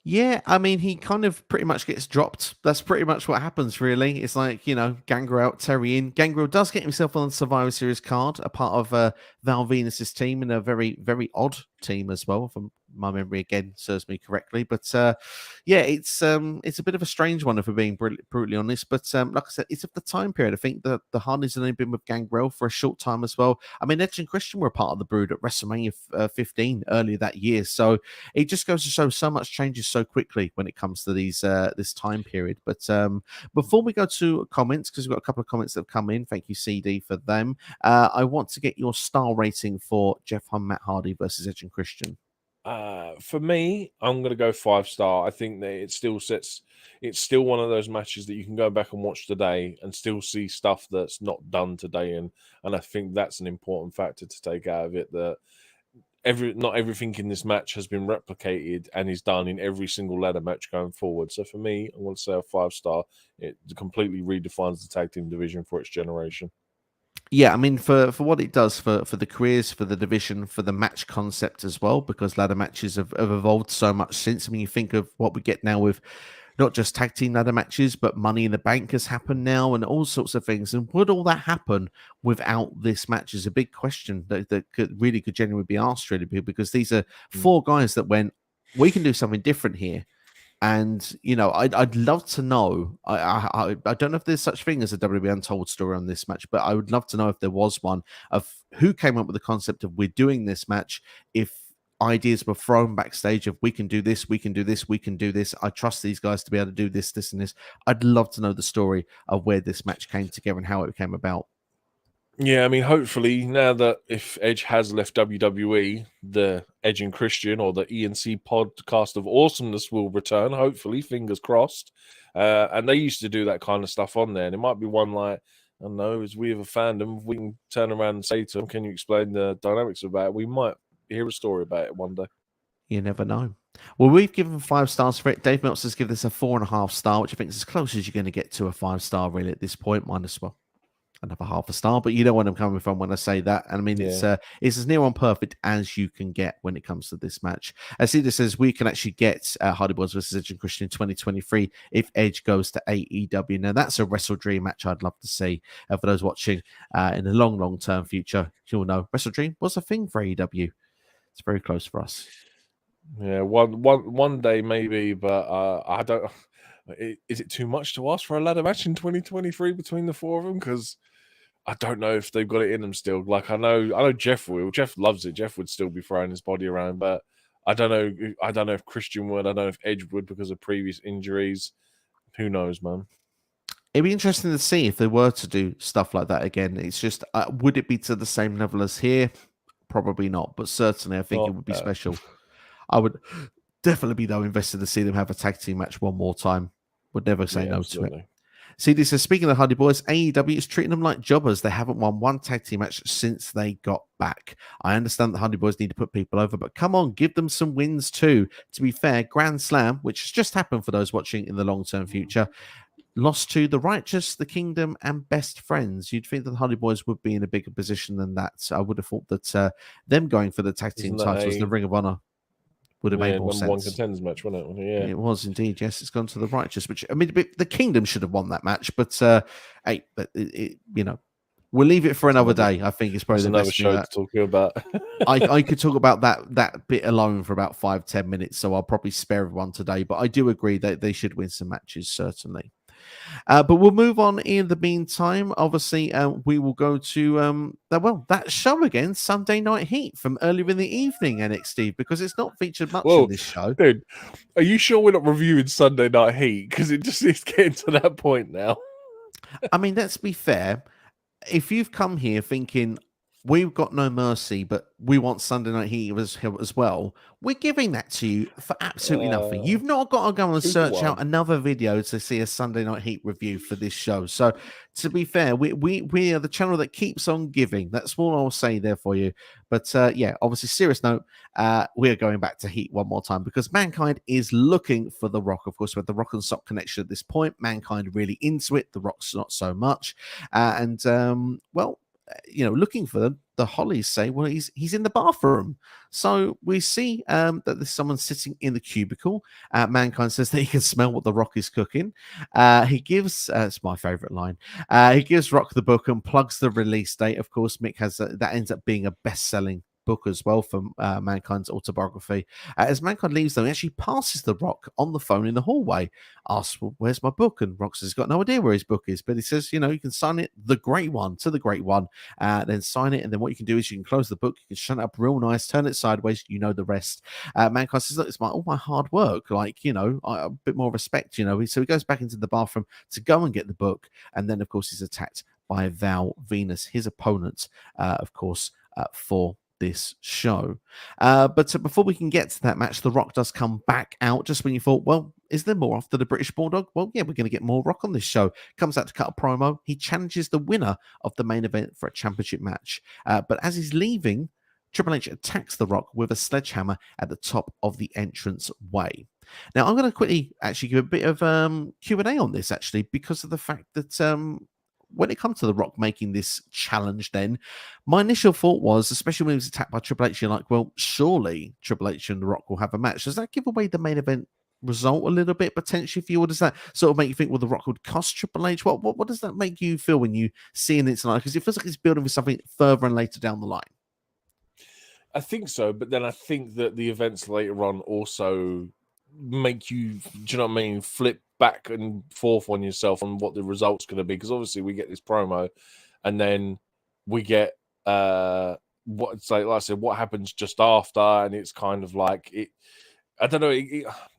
Yeah, I mean, he kind of pretty much gets dropped. That's pretty much what happens, really. It's like, Gangrel out, Terri in. Gangrel does get himself on the Survivor Series card, a part of VAL VENIS' team, in a very, very odd team as well, if my memory again serves me correctly. But yeah, it's a bit of a strange one, if we're being brutally honest. But like I said, it's of the time period. I think the Hardys have only been with Gangrel for a short time as well. I mean, Edge and Christian were a part of the Brood at WrestleMania 15 earlier that year. So it just goes to show so much changes so quickly when it comes to these this time period. But before we go to comments, because we've got a couple of comments that have come in, thank you CD for them. I want to get your star rating for Jeff Hunt, Matt Hardy versus Edge and Christian. For me, I'm going to go 5-star. I think that it's still one of those matches that you can go back and watch today and still see stuff that's not done today, and I think that's an important factor to take out of it, that not everything in this match has been replicated and is done in every single ladder match going forward. So for me, I want to say a 5-star. It completely redefines the tag team division for its generation. Yeah, I mean, for what it does for the careers, for the division, for the match concept as well, because ladder matches have evolved so much since. I mean, you think of what we get now with not just tag team ladder matches, but Money in the Bank has happened now and all sorts of things. And would all that happen without this match is a big question that could genuinely be asked, really, because these are 4 guys that went, we can do something different here. And I'd love to know. I don't know if there's such thing as a WWE Untold story on this match, but I would love to know if there was one, of who came up with the concept of we're doing this match. If ideas were thrown backstage of we can do this, we can do this, we can do this. I trust these guys to be able to do this, this, and this. I'd love to know the story of where this match came together and how it came about. Yeah, I mean, hopefully now that if Edge has left WWE, the Edge and Christian or the ENC podcast of awesomeness will return. Hopefully, fingers crossed. And they used to do that kind of stuff on there. And it might be one like, I don't know, as we have a fandom, we can turn around and say to them, can you explain the dynamics about it? We might hear a story about it one day. You never know. Well, we've given 5 stars for it. Dave Meltzer's given this a 4.5 star, which I think is as close as you're going to get to a 5-star really at this point, minus another half a star, but you know what I'm coming from when I say that. And I mean, it's as near on perfect as you can get when it comes to this match. As Cedar says, we can actually get Hardy Boyz versus Edge and Christian in 2023 if Edge goes to AEW. Now, that's a Wrestle Dream match I'd love to see. For those watching in the long term future, you'll know Wrestle Dream was a thing for AEW. It's very close for us. Yeah, one day maybe, but I don't. Is it too much to ask for a ladder match in 2023 between the 4 of them? Because I don't know if they've got it in them still. Like I know Jeff will. Jeff loves it. Jeff would still be throwing his body around, but I don't know. I don't know if Christian would. I don't know if Edge would because of previous injuries. Who knows, man? It'd be interesting to see if they were to do stuff like that again. It's just, would it be to the same level as here? Probably not, but certainly I think it would be special. I would definitely be though invested to see them have a tag team match one more time. Would never say no to it. CD says, speaking of the Hardy Boyz, AEW is treating them like jobbers. They haven't won one tag team match since they got back. I understand the Hardy Boyz need to put people over, but come on, give them some wins too. To be fair, Grand Slam, which has just happened for those watching in the long-term future, lost to The Righteous, The Kingdom, and Best Friends. You'd think that the Hardy Boyz would be in a bigger position than that. So I would have thought that them going for the tag team titles, the Ring of Honor, would have made more sense. One contenders match, wasn't it? Yeah, it was indeed. Yes, it's gone to The Righteous, which I mean, the Kingdom should have won that match, but hey, but we'll leave it for another day. I think it's probably another show to talk about. I could talk about that bit alone for about 5-10 minutes, so I'll probably spare everyone today. But I do agree that they should win some matches, certainly. But we'll move on in the meantime. Obviously, we will go to that show again, Sunday Night Heat from earlier in the evening, NXT, because it's not featured much in this show. Dude, are you sure we're not reviewing Sunday Night Heat? Because it's getting to that point now. I mean, let's be fair. If you've come here thinking we've got no mercy, but we want Sunday Night Heat as well. We're giving that to you for absolutely nothing. You've not got to go and search out another video to see a Sunday Night Heat review for this show. So, to be fair, we are the channel that keeps on giving. That's all I'll say there for you. But yeah, obviously, serious note, we are going back to Heat one more time because Mankind is looking for The Rock. Of course, with the Rock and Sock connection at this point, Mankind really into it. The Rock's not so much. Well, you know, looking for them, the Hollies say, well, he's in the bathroom. So we see that there's someone sitting in the cubicle. Mankind says that he can smell what the Rock is cooking. He gives, it's my favorite line, he gives Rock the book and plugs the release date. Of course, Mick has that ends up being a best-selling book as well from Mankind's autobiography. As Mankind leaves, though, he actually passes the Rock on the phone in the hallway, asks, well, where's my book? And Rock says he's got no idea where his book is, but he says, you know, you can sign it, the great one, to the great one, then sign it, and then what you can do is you can close the book, you can shut it up real nice, turn it sideways, you know the rest. Mankind says, look, it's all my hard work, like, you know, a bit more respect, you know. So he goes back into the bathroom to go and get the book, and then, of course, he's attacked by VAL VENIS, his opponent, of course, for this show. But before we can get to that match, The Rock does come back out just when you thought, well, is there more after the British Bulldog? Well, yeah, we're going to get more Rock on this show. Comes out to cut a promo. He challenges the winner of the main event for a championship match. But as he's leaving, Triple H attacks The Rock with a sledgehammer at the top of the entrance way. Now, I'm going to quickly actually give a bit of Q&A on this, actually, because of the fact that when it comes to The Rock making this challenge, then my initial thought was, especially when he was attacked by Triple H, you're like, well, surely Triple H and The Rock will have a match. Does that give away the main event result a little bit potentially for you, or does that sort of make you think, well, The Rock would cost Triple H? What does that make you feel when you see it tonight? Because it feels like it's building for something further and later down the line. I think so, but then I think that the events later on also make you, do you know what I mean, flip back and forth on yourself on what the result's going to be, because obviously we get this promo and then we get what it's like I said, what happens just after, and it's kind of like it, I don't know,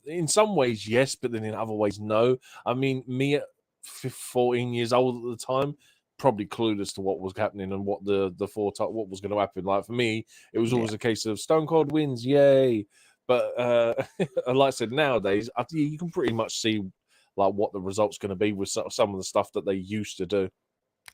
in some ways yes, but then in other ways no. I mean, me at 14 years old at the time, probably clueless to what was happening and what what was going to happen. Like for me, it was always a case of Stone Cold wins, yay. But like I said, nowadays you can pretty much see like what the result's going to be with some of the stuff that they used to do.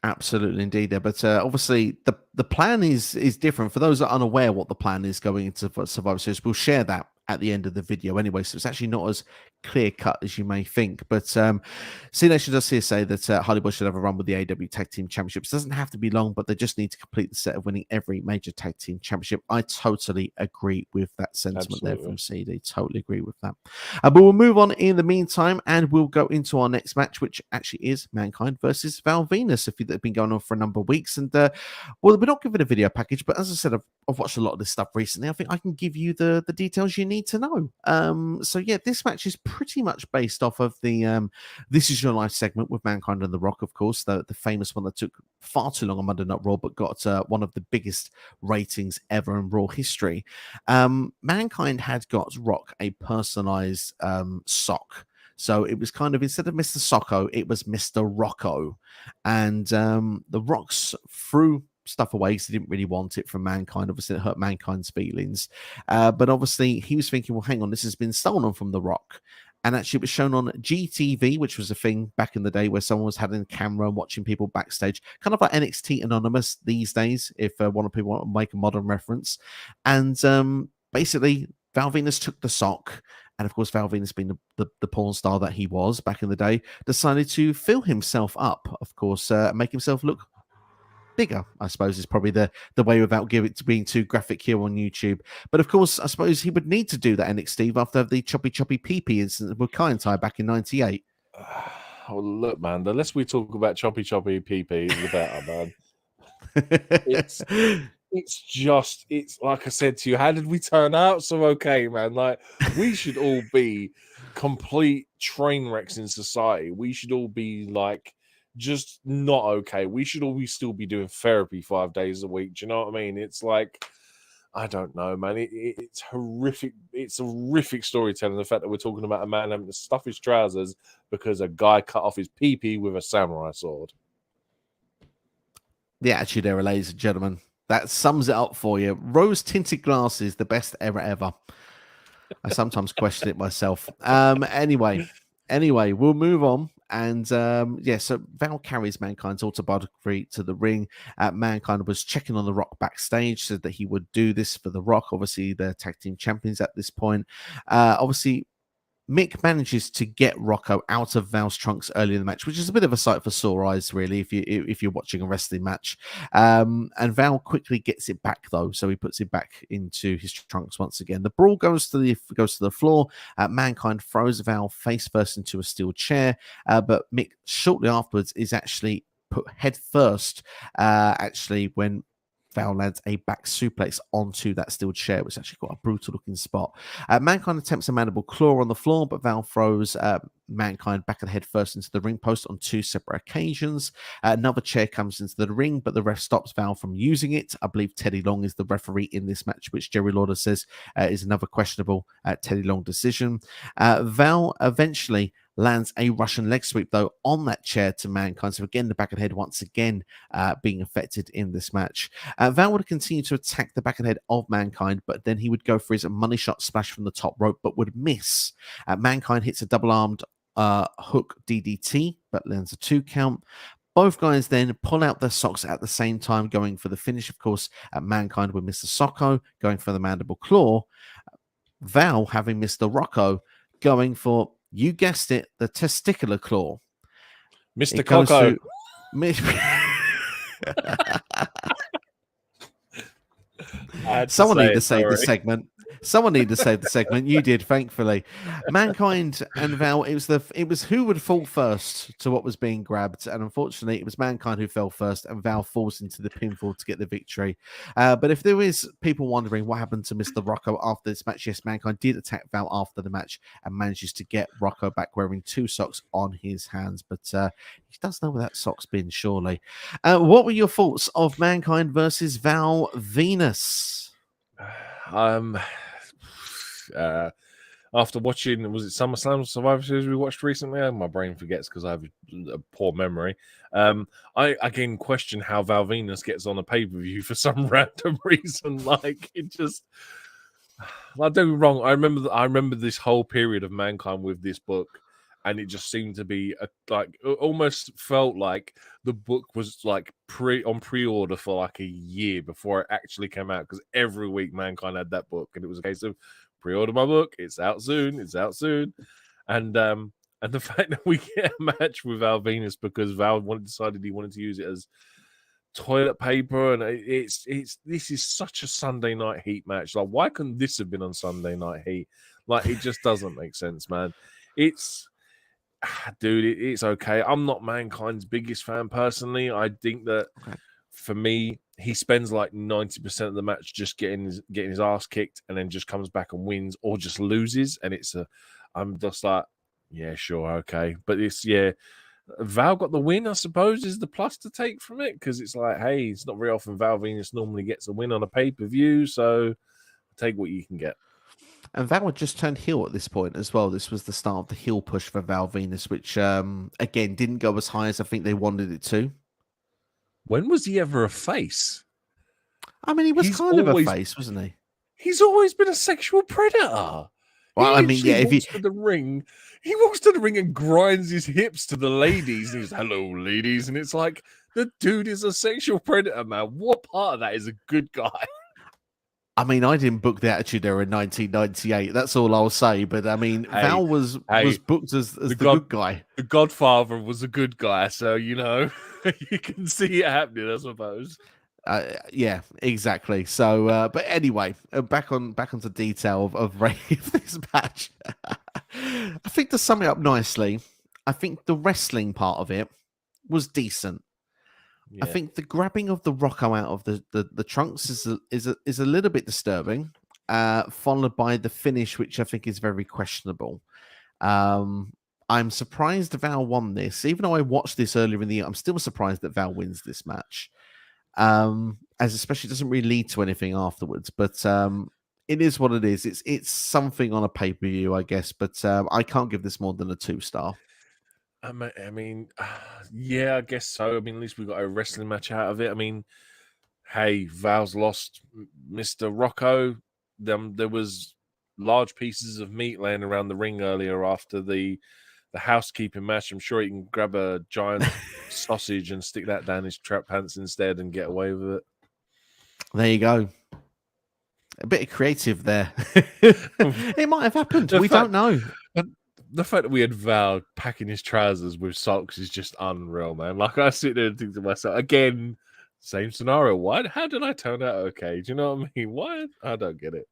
Absolutely, indeed. There, but obviously the plan is different. For those that are unaware what the plan is going into Survivor Series, we'll share that at the end of the video anyway, so it's actually not as clear cut as you may think. But C Nation does here say that Hardy Boyz should have a run with the AEW Tag Team Championships. It doesn't have to be long, but they just need to complete the set of winning every major tag team championship. I totally agree with that sentiment there from CD. Totally agree with that. But we'll move on in the meantime, and we'll go into our next match, which actually is Mankind versus VAL VENIS. If you've been going on for a number of weeks, and well, we're not giving a video package, but as I said, I've watched a lot of this stuff recently. I think I can give you the details you need to know. So yeah, this match is pretty much based off of the This Is Your Life segment with Mankind and The Rock, of course, the famous one that took far too long on Monday Night Raw, but got one of the biggest ratings ever in Raw history. Mankind had got Rock a personalized sock. So it was kind of, instead of Mr. Socko, it was Mr. Rocko. And the Rocks threw stuff away because he didn't really want it from Mankind. Obviously, it hurt Mankind's feelings. But obviously, he was thinking, well, hang on, this has been stolen from The Rock. And actually, it was shown on GTV, which was a thing back in the day where someone was having a camera and watching people backstage, kind of like NXT Anonymous these days, if one of people want to make a modern reference. And basically, VAL VENIS took the sock. And of course, VAL VENIS, being the porn star that he was back in the day, decided to fill himself up, of course, make himself look bigger, I suppose, is probably the way, without being too graphic here on YouTube. But of course, I suppose he would need to do that NXT after the choppy pee-pee incident with McIntyre back in '98. Oh, look, man, the less we talk about choppy pee-pee, the better, man. It's like I said to you, how did we turn out so okay, man? Like, we should all be complete train wrecks in society. We should all be like just not okay. We should all still be doing therapy 5 days a week. Do you know what I mean? It's like, I don't know, man. It's horrific. It's horrific storytelling. The fact that we're talking about a man having to stuff his trousers because a guy cut off his pee-pee with a samurai sword. The attitude era, ladies and gentlemen. That sums it up for you. Rose tinted glasses, the best era ever. I sometimes question it myself. Anyway, we'll move on. And so Val carries Mankind's autobiography to the ring. Mankind was checking on The Rock backstage, said that he would do this for The Rock. Obviously, they're tag team champions at this point. Obviously, Mick manages to get Rocco out of Val's trunks early in the match, which is a bit of a sight for sore eyes, really, if you're watching a wrestling match. And Val quickly gets it back, though, so he puts it back into his trunks once again. The brawl goes to the floor. Mankind throws Val face first into a steel chair, but Mick shortly afterwards is actually put head first. When Val lands a back suplex onto that steel chair, which actually got a brutal looking spot. Mankind attempts a mandible claw on the floor, but Val throws Mankind back and head first into the ring post on 2 separate occasions. Another chair comes into the ring, but the ref stops Val from using it. I believe Teddy Long is the referee in this match, which Jerry Lauder says is another questionable Teddy Long decision. Val eventually lands a Russian leg sweep, though, on that chair to Mankind. So again, the back and head once again being affected in this match. Val would continue to attack the back and head of Mankind, but then he would go for his money shot splash from the top rope, but would miss. Mankind hits a double-armed hook DDT, but lands a 2 count. Both guys then pull out their socks at the same time, going for the finish. Of course, Mankind would miss the SOCKO, going for the mandible claw. Val, having missed the ROCKO, going for, you guessed it, the testicular claw. Mr. Coco. Someone need to save the segment. Someone need to save the segment. You did, thankfully. Mankind and Val, it was who would fall first to what was being grabbed, and unfortunately, it was Mankind who fell first, and Val falls into the pinfall to get the victory. But if there is people wondering what happened to Mr. Rocco after this match, yes, Mankind did attack Val after the match and manages to get Rocco back wearing 2 socks on his hands. But he does know where that sock's been, surely. What were your thoughts of Mankind versus Val Venus? After watching, was it SummerSlam Survivor Series we watched recently? My brain forgets because I have a poor memory. I again question how Val Venus gets on a pay-per-view for some random reason. Like, it just, like, don't be wrong. I remember this whole period of Mankind with this book, and it just seemed to be like, it almost felt like the book was like pre-order for like a year before it actually came out, because every week Mankind had that book, and it was a case of pre-order my book, it's out soon, and the fact that we get a match with Val Venus because Val decided he wanted to use it as toilet paper, and this is such a Sunday Night Heat match. Like, why couldn't this have been on Sunday Night Heat? Like, it just doesn't make sense, man. It's okay. I'm not Mankind's biggest fan personally. I think that for me, he spends like 90% of the match just getting his ass kicked, and then just comes back and wins or just loses. And I'm just like, yeah, sure, okay. But Val got the win, I suppose, is the plus to take from it, because it's like, hey, it's not very often Val Venus normally gets a win on a pay-per-view, so take what you can get. And Val had just turned heel at this point as well. This was the start of the heel push for Val Venus, which, again, didn't go as high as I think they wanted it to. When was he ever a face? I mean, he was kind of a face, wasn't he? He's always been a sexual predator. Well, I mean, yeah, he walks to the ring and grinds his hips to the ladies, and he's, hello, ladies. And it's like, the dude is a sexual predator, man. What part of that is a good guy? I mean, I didn't book the Attitude Era in 1998. That's all I'll say. But I mean, Val was booked as the good guy. The Godfather was a good guy, so you can see it happening, I suppose. Yeah, exactly. So, but anyway, back onto detail of this match. I think to sum it up nicely, I think the wrestling part of it was decent. Yeah. I think the grabbing of the Rocco out of the trunks is a little bit disturbing, followed by the finish, which I think is very questionable. I'm surprised Val won this. Even though I watched this earlier in the year, I'm still surprised that Val wins this match. As especially doesn't really lead to anything afterwards. But it is what it is. It's something on a pay-per-view, I guess. But I can't give this more than a 2-star. I mean, yeah, I guess so. I mean, at least we got a wrestling match out of it. I mean, hey, Val's lost Mr. Rocco. There was large pieces of meat laying around the ring earlier after the housekeeping match. I'm sure he can grab a giant sausage and stick that down his trap pants instead and get away with it. There you go. A bit of creative there. It might have happened. We don't know. The fact that we had Val packing his trousers with socks is just unreal, man. Like, I sit there and think to myself, again, same scenario. What? How did I turn out okay? Do you know what I mean? What? I don't get it.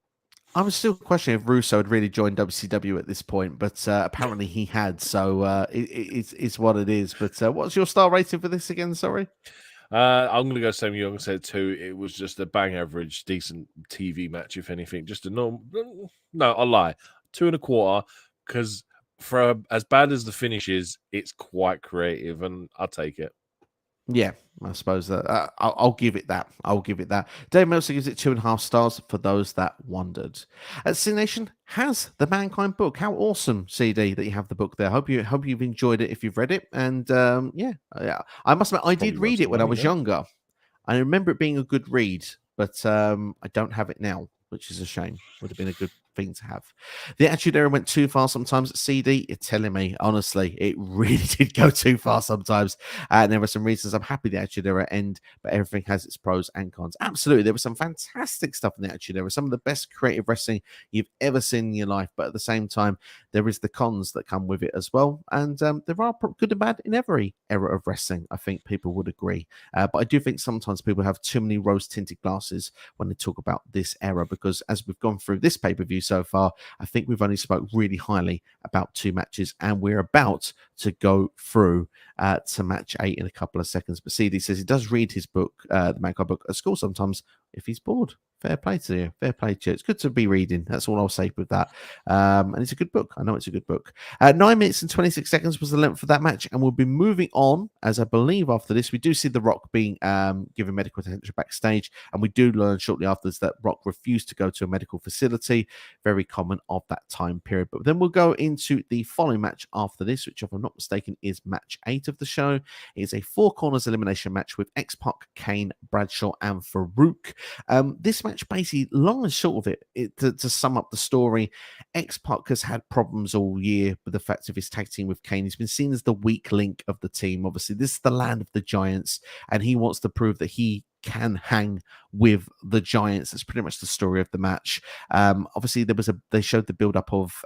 I was still questioning if Russo had really joined WCW at this point, but apparently he had. So it's what it is. But what's your star rating for this again? Sorry. I'm going to go same. You're going to say 2. It was just a bang average, decent TV match, if anything. Just a normal. No, I lie. 2.25, because for as bad as the finish is, it's quite creative, and I'll take it. Yeah, I suppose that I'll give it that. I'll give it that. Dave Meltzer gives it 2.5 stars for those that wondered. C Nation has the Mankind book. How awesome, CD, that you have the book there. Hope you've enjoyed it if you've read it. And yeah, I must admit, I did read it when I was younger. I remember it being a good read, but I don't have it now, which is a shame. Would have been a good thing to have. The Attitude Era went too far sometimes. CD, you're telling me, honestly, it really did go too far sometimes. And there were some reasons I'm happy the Attitude Era end, but everything has its pros and cons. Absolutely, there was some fantastic stuff in the Attitude Era, some of the best creative wrestling you've ever seen in your life, but at the same time, there is the cons that come with it as well. And there are good and bad in every era of wrestling, I think people would agree. But I do think sometimes people have too many rose-tinted glasses when they talk about this era, because as we've gone through this pay-per-view so far, I think we've only spoke really highly about 2 matches, and we're about to go through to match 8 in a couple of seconds. But CD says he does read his book, the Mankind book, at school sometimes if he's bored. Fair play to you. Fair play to you. It's good to be reading. That's all I'll say with that. And it's a good book. I know it's a good book. 9 minutes and 26 seconds was the length of that match. And we'll be moving on, as I believe after this, we do see The Rock being given medical attention backstage. And we do learn shortly after this that Rock refused to go to a medical facility. Very common of that time period. But then we'll go into the following match after this, which, if I'm not mistaken, is match 8 of the show. It is a 4 corners elimination match with X-Pac, Kane, Bradshaw, and FAAROOQ. This match, basically, long and short of it, to sum up the story, X-Pac has had problems all year with the fact of his tag team with Kane. He's been seen as the weak link of the team. Obviously, this is the land of the giants, and he wants to prove that he can hang with the giants. That's pretty much the story of the match. Obviously, they showed the build up of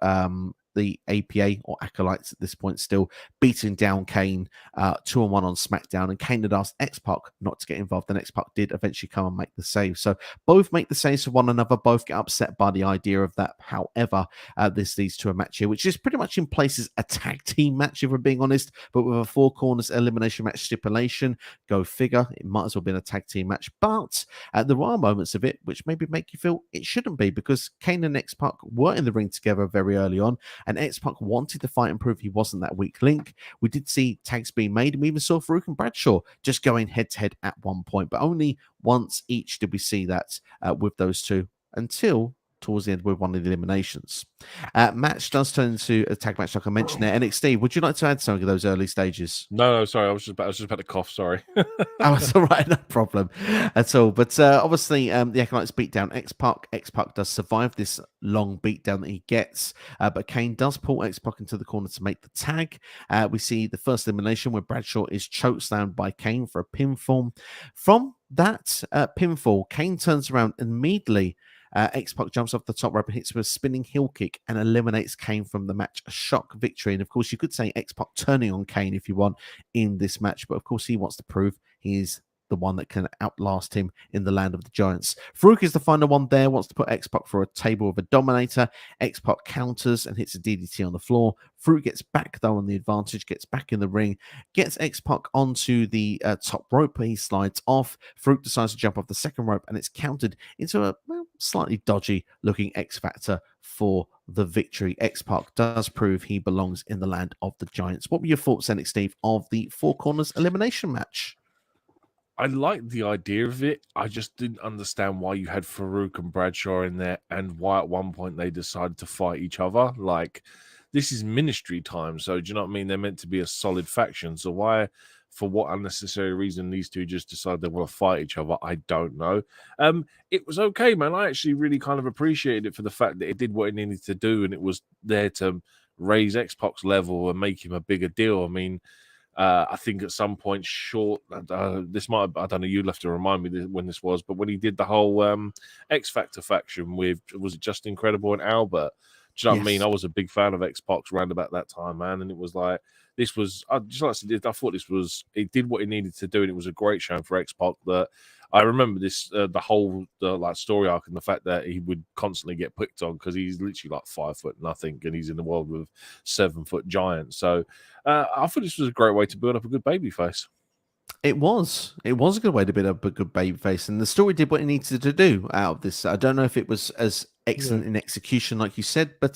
the APA or Acolytes at this point, still beating down Kane 2-on-1 on SmackDown, and Kane had asked X-Pac not to get involved, and X-Pac did eventually come and make the save. So both make the saves for one another, both get upset by the idea of that. However, this leads to a match here, which is pretty much in place as a tag team match, if we're being honest, but with a 4 corners elimination match stipulation. Go figure, it might as well have been a tag team match, but there are moments of it which maybe make you feel it shouldn't be, because Kane and X-Pac were in the ring together very early on, and X-Pac wanted to fight and prove he wasn't that weak link. We did see tags being made, and we even saw FAAROOQ and Bradshaw just going head-to-head at one point, but only once each did we see that with those two, until towards the end with one of the eliminations. Match does turn into a tag match, like I mentioned there. NXT, would you like to add something to those early stages? No, sorry, I was just about to cough. Sorry. Oh, it's all right, no problem at all. But obviously, the Acolytes beat down X-Pac. X-Pac does survive this long beatdown that he gets, but Kane does pull X-Pac into the corner to make the tag. We see the first elimination where Bradshaw is chokeslammed by Kane for a pinfall. From that pinfall, Kane turns around and immediately X-Pac jumps off the top rope and hits with a spinning heel kick and eliminates Kane from the match. A shock victory. And of course, you could say X-Pac turning on Kane if you want in this match, but of course, he wants to prove he's the one that can outlast him in the land of the giants. FAAROOQ is the final one there, wants to put X-Pac for a table of a dominator. X-Pac counters and hits a DDT on the floor. FAAROOQ gets back, though, on the advantage, gets back in the ring, gets X-Pac onto the top rope, but he slides off. FAAROOQ decides to jump off the second rope, and it's countered into a slightly dodgy-looking X-Factor for the victory. X-Pac does prove he belongs in the land of the giants. What were your thoughts, then, Steve, of the 4 corners elimination match? I liked the idea of it. I just didn't understand why you had FAAROOQ and Bradshaw in there, and why at one point they decided to fight each other. Like, this is ministry time, so do you know what I mean? They're meant to be a solid faction. So why for what unnecessary reason these two just decided they want to fight each other, I don't know. It was okay, man. I actually really kind of appreciated it for the fact that it did what it needed to do, and it was there to raise X-Pac's level and make him a bigger deal. I mean, I think at some point, this might, I don't know, you'll have to remind me when this was, but when he did the whole X Factor faction with, was it Just Incredible and Albert? Do you know what I mean? I was a big fan of X-Pac round about that time, man, and it was like, this was, just like I said, I thought this was, it did what it needed to do, and it was a great show for X-Pac. That I remember this, the whole like story arc, and the fact that he would constantly get picked on because he's literally like 5 foot nothing, and he's in the world with 7 foot giants. So I thought this was a great way to build up a good baby face. It was a good way to build up a good baby face, and the story did what it needed to do out of this. I don't know if it was as excellent in execution, like you said, but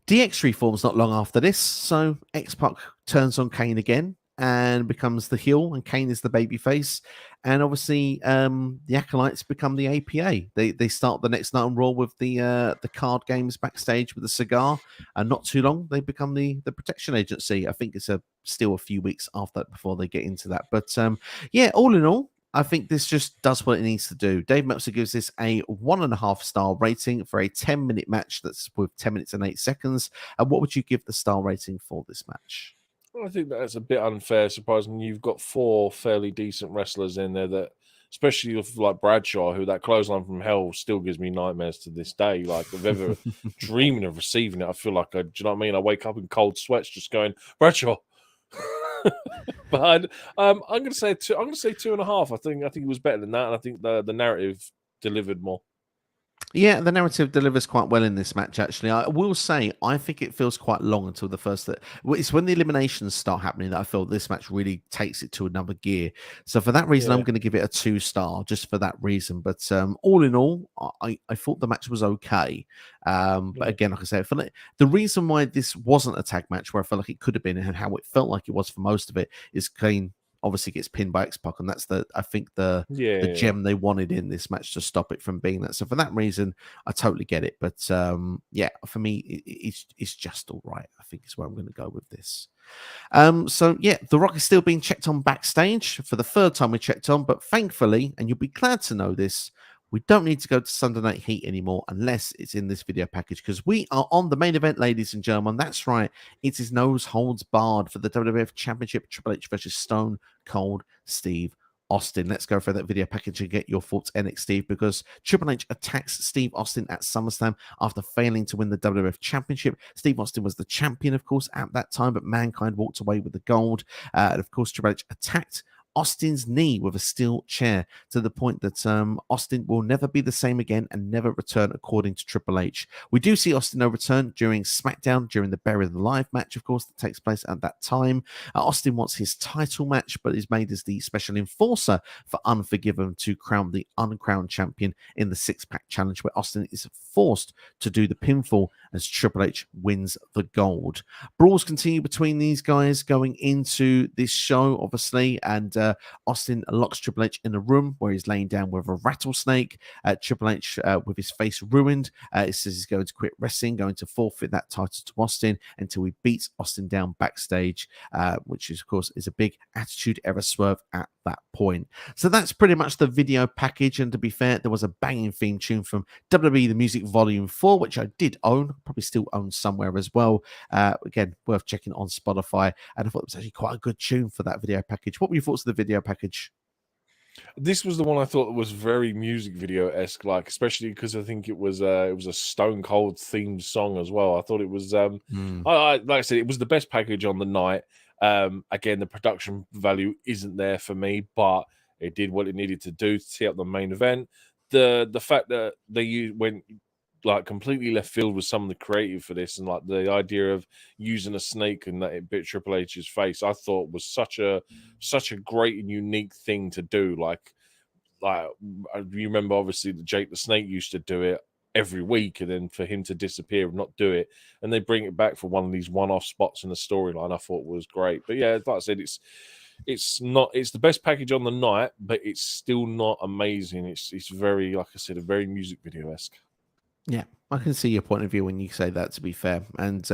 DX reforms not long after this, so X-Pac turns on KANE again and becomes the heel, and KANE is the baby face. And obviously, the Acolytes become the APA. They start the next night on Raw with the card games backstage with a cigar, and not too long they become the protection agency. I think it's still a few weeks after that before they get into that. But yeah, all in all, I think this just does what it needs to do. Dave Meltzer gives this a 1.5 star rating for a 10-minute match that's with 10 minutes and 8 seconds. And what would you give the star rating for this match? I think that's a bit unfair, surprising. You've got 4 fairly decent wrestlers in there that, especially with like Bradshaw, who that clothesline from hell still gives me nightmares to this day. Like, if ever dreaming of receiving it, I feel like do you know what I mean? I wake up in cold sweats just going, Bradshaw. But I'm gonna say 2. I'm gonna say 2.5. I think it was better than that, and I think the narrative delivered more. Yeah, the narrative delivers quite well in this match, actually. I will say, I think it feels quite long until the first... It's when the eliminations start happening that I feel this match really takes it to another gear. So for that reason, I'm going to give it a 2 star, just for that reason. But all in all, I thought the match was okay. But again, like I said, the reason why this wasn't a tag match, where I felt like it could have been, and how it felt like it was for most of it, is KANE obviously gets pinned by X-Pac, and that's I think the gem they wanted in this match to stop it from being that. So for that reason, I totally get it. But yeah, for me, it's just all right. I think is where I'm going to go with this. So yeah, The Rock is still being checked on backstage for the 3rd time we checked on, but thankfully, and you'll be glad to know this, we don't need to go to Sunday Night Heat anymore unless it's in this video package, because we are on the main event, ladies and gentlemen. That's right. It is no holds barred for the WWF Championship, Triple H versus Stone Cold Steve Austin. Let's go for that video package and get your thoughts, NXT, because Triple H attacks Steve Austin at SummerSlam after failing to win the WWF Championship. Steve Austin was the champion, of course, at that time, but Mankind walked away with the gold. And of course, Triple H attacked Austin's knee with a steel chair, to the point that Austin will never be the same again and never return, according to Triple H. We do see Austin return during SmackDown, during the Buried Alive match, of course, that takes place at that time. Austin wants his title match, but is made as the special enforcer for Unforgiven to crown the uncrowned champion in the 6-pack challenge, where Austin is forced to do the pinfall as Triple H wins the gold. Brawls continue between these guys going into this show, obviously, and Austin locks Triple H in a room where he's laying down with a rattlesnake. Triple H, with his face ruined, it says he's going to quit wrestling, going to forfeit that title to Austin until he beats Austin down backstage, which is, of course, is a big attitude error swerve at that point. So that's pretty much the video package. And to be fair, there was a banging theme tune from WWE The Music Volume 4, which I did own, probably still own somewhere as well. Again, worth checking on Spotify. And I thought it was actually quite a good tune for that video package. What were your thoughts of the video package? This was the one I thought was very music video-esque, like, especially because I think it was a Stone Cold themed song as well. I thought it was like I said, it was the best package on the night. Again, the production value isn't there for me, but it did what it needed to do to tee up the main event. The fact that they went like completely left field with some of the creative for this, and like the idea of using a snake and that it bit Triple H's face, I thought was such a great and unique thing to do. Like you remember, obviously, that Jake the Snake used to do it every week, and then for him to disappear and not do it, and they bring it back for one of these one-off spots in the storyline, I thought was great. But yeah, like I said, it's the best package on the night, but it's still not amazing. It's very, like I said, a very music video-esque. Yeah, I can see your point of view when you say that, to be fair. And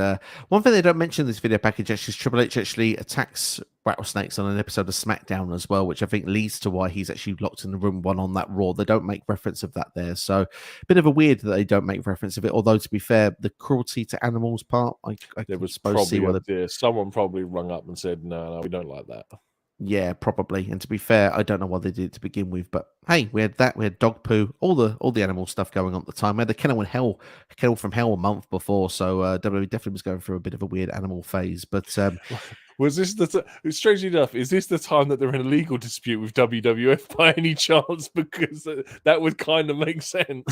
one thing they don't mention in this video package actually is Triple H actually attacks rattlesnakes on an episode of SmackDown as well, which I think leads to why he's actually locked in the room one on that Raw. They don't make reference of that there. So a bit of a weird that they don't make reference of it. Although, to be fair, the cruelty to animals part, I There was suppose see why someone probably rung up and said, no, we don't like that. Yeah, probably. And to be fair, I don't know what they did to begin with, but hey, we had that. We had dog poo, all the animal stuff going on at the time. We had the Kennel from Hell a month before, so WWE definitely was going through a bit of a weird animal phase. But was this strangely enough? Is this the time that they're in a legal dispute with WWF by any chance? Because that would kind of make sense.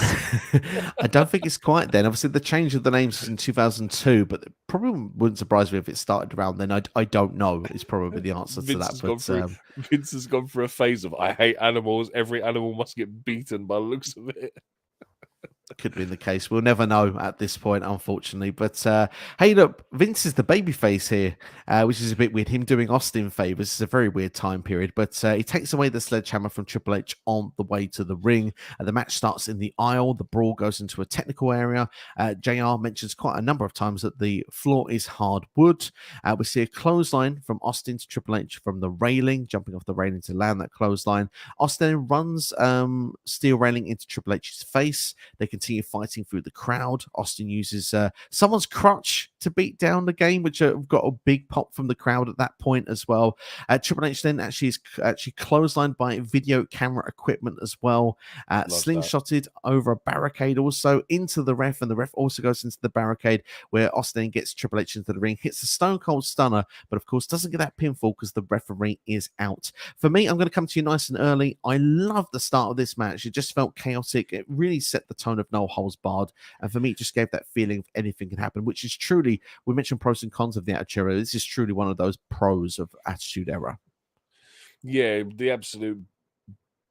I don't think it's quite then. Obviously, the change of the names was in 2002, but it probably wouldn't surprise me if it started around then. I don't know. It's probably the answer to that. But Vince has gone through a phase of I hate animals. Every animal must get beaten by the looks of it. Could be the case. We'll never know at this point, unfortunately. But hey, look, Vince is the babyface here, which is a bit weird. Him doing Austin favors is a very weird time period. But he takes away the sledgehammer from Triple H on the way to the ring. The match starts in the aisle. The brawl goes into a technical area. JR mentions quite a number of times that the floor is hard wood. We see a clothesline from Austin to Triple H from the railing, jumping off the railing to land that clothesline. Austin runs steel railing into Triple H's face. They continue fighting through the crowd. Austin uses someone's crutch to beat down the game, which got a big pop from the crowd at that point as well. Triple H then is actually clotheslined by video camera equipment as well. Slingshotted over a barricade also into the ref, and the ref also goes into the barricade where Austin gets Triple H into the ring, hits a Stone Cold Stunner, but of course doesn't get that pinfall because the referee is out. For me, I'm going to come to you nice and early. I love the start of this match. It just felt chaotic. It really set the tone of no holds barred, and for me it just gave that feeling of anything can happen, which is truly, we mentioned pros and cons of the Attitude Era. This is truly one of those pros of Attitude Era. Yeah, the absolute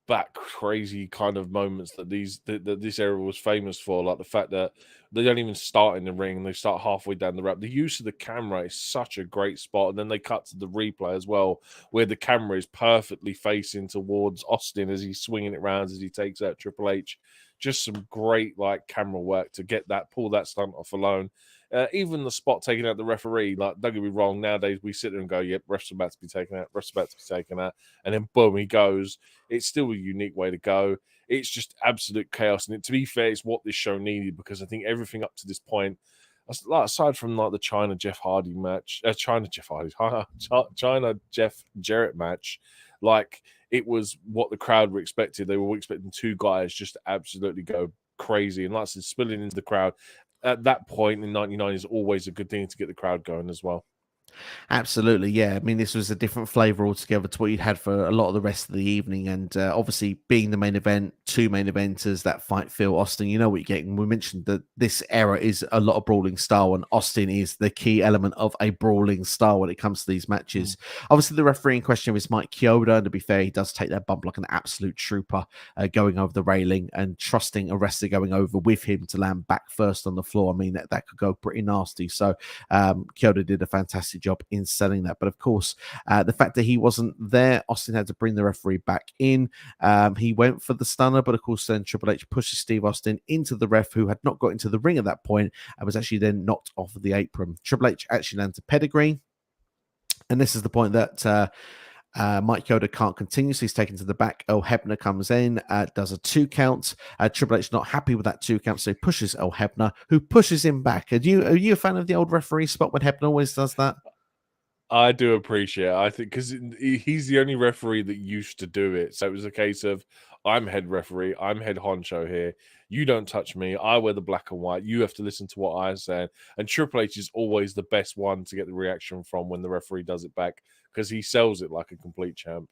back crazy kind of moments that this era was famous for, like the fact that they don't even start in the ring, they start halfway down the ramp. The use of the camera is such a great spot, and then they cut to the replay as well, where the camera is perfectly facing towards Austin as he's swinging it around as he takes out Triple H. Just some great like camera work to get that, pull that stunt off alone. Even the spot taking out the referee, like, don't get me wrong, nowadays we sit there and go, yep, ref's about to be taken out, ref's about to be taken out, and then boom, he goes. It's still a unique way to go. It's just absolute chaos, and to be fair, it's what this show needed, because I think everything up to this point, aside from like the China Jeff Hardy match, China Jeff Jarrett match, like, it was what the crowd were expected. They were expecting two guys just to absolutely go crazy, and like I said, spilling into the crowd at that point in 99 is always a good thing to get the crowd going as well. Absolutely, yeah. I mean, this was a different flavor altogether to what you'd had for a lot of the rest of the evening. And obviously, being the main event, two main eventers, that fight Phil Austin, you know what you're getting. We mentioned that this era is a lot of brawling style, and Austin is the key element of a brawling style when it comes to these matches. Obviously, the referee in question is Mike Chioda, and to be fair, he does take that bump like an absolute trooper, going over the railing and trusting a wrestler going over with him to land back first on the floor. I mean, that could go pretty nasty. So Chioda did a fantastic job in selling that. But of course, the fact that he wasn't there, Austin had to bring the referee back in. He went for the stunner, but of course then Triple H pushes Steve Austin into the ref, who had not got into the ring at that point and was actually then knocked off of the apron. Triple H actually lands a pedigree, and this is the point that Mike Chioda can't continue, so he's taken to the back. Earl Hebner comes in, does a 2 count. Triple H not happy with that 2 count, so he pushes Earl Hebner, who pushes him back. Are you a fan of the old referee spot when Hebner always does that? I do appreciate it. I think because he's the only referee that used to do it. So it was a case of, I'm head referee, I'm head honcho here. You don't touch me. I wear the black and white. You have to listen to what I say. And Triple H is always the best one to get the reaction from when the referee does it back, because he sells it like a complete champ.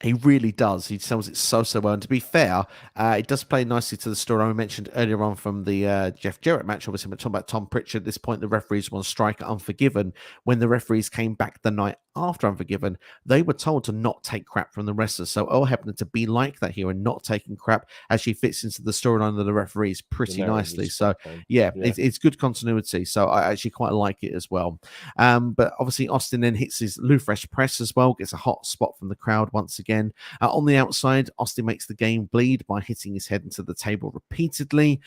He really does. He sells it so well. And to be fair, it does play nicely to the story I mentioned earlier on from the Jeff Jarrett match. Obviously, we're talking about Tom Pritchard. At this point, the referees were on strike at Unforgiven. When the referees came back the night after Unforgiven, they were told to not take crap from the wrestlers. So Earl Hebner to be like that here and not taking crap actually fits into the storyline of the referees pretty nicely. So yeah, it's good continuity. So I actually quite like it as well. But obviously, Austin then hits his Lou Fresh press as well, gets a hot spot from the crowd once once again. On the outside, Austin makes the game bleed by hitting his head into the table repeatedly.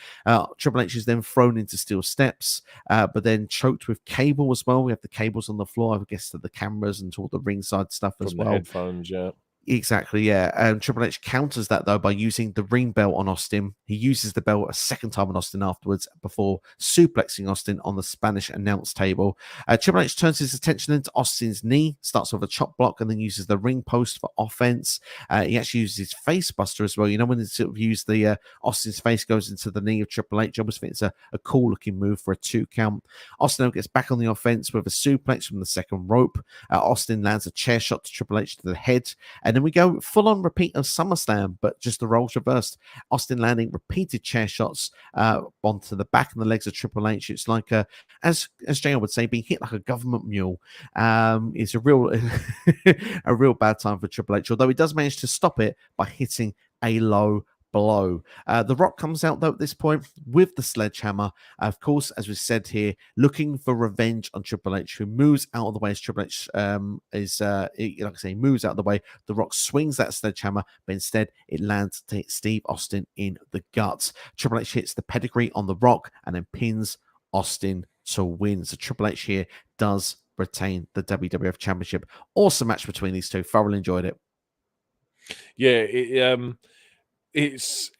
Triple H is then thrown into steel steps, but then choked with cable as well. We have the cables on the floor, I guess, to the cameras and to all the ringside stuff as well. Headphones, yeah. Exactly, yeah. Triple H counters that, though, by using the ring bell on Austin. He uses the bell a second time on Austin afterwards before suplexing Austin on the Spanish announce table. Triple H turns his attention into Austin's knee, starts with a chop block, and then uses the ring post for offense. He actually uses his face buster as well. You know, when they sort of use the Austin's face goes into the knee of Triple H, I almost think it's a cool-looking move for a 2 count. Austin gets back on the offense with a suplex from the second rope. Austin lands a chair shot to Triple H to the head, and then we go full-on repeat of SummerSlam, but just the roles reversed. Austin landing repeated chair shots onto the back and the legs of Triple H. It's like, as JR would say, being hit like a government mule. It's a real a real bad time for Triple H, although he does manage to stop it by hitting a low blow. The Rock comes out, though, at this point with the sledgehammer. Of course, as we said here, looking for revenge on Triple H, who moves out of the way as Triple H like I say, moves out of the way. The Rock swings that sledgehammer, but instead it lands to hit Steve Austin in the guts. Triple H hits the pedigree on the Rock and then pins Austin to win. So Triple H here does retain the WWF Championship. Awesome match between these two. Thoroughly enjoyed it. Yeah, it's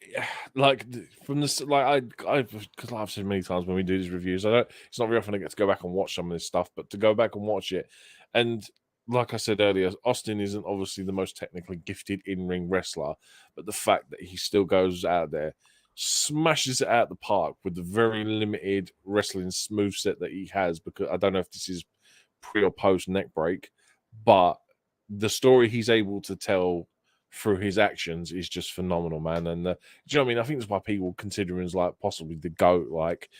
like from this, like because I've said many times when we do these reviews, it's not very often I get to go back and watch some of this stuff, but to go back and watch it, and like I said earlier, Austin isn't obviously the most technically gifted in-ring wrestler, but the fact that he still goes out there, smashes it out the park with the very limited wrestling moveset that he has, because I don't know if this is pre or post neck break, but the story he's able to tell through his actions is just phenomenal, man. And do you know what I mean? I think that's why people consider him as like possibly the GOAT. Like,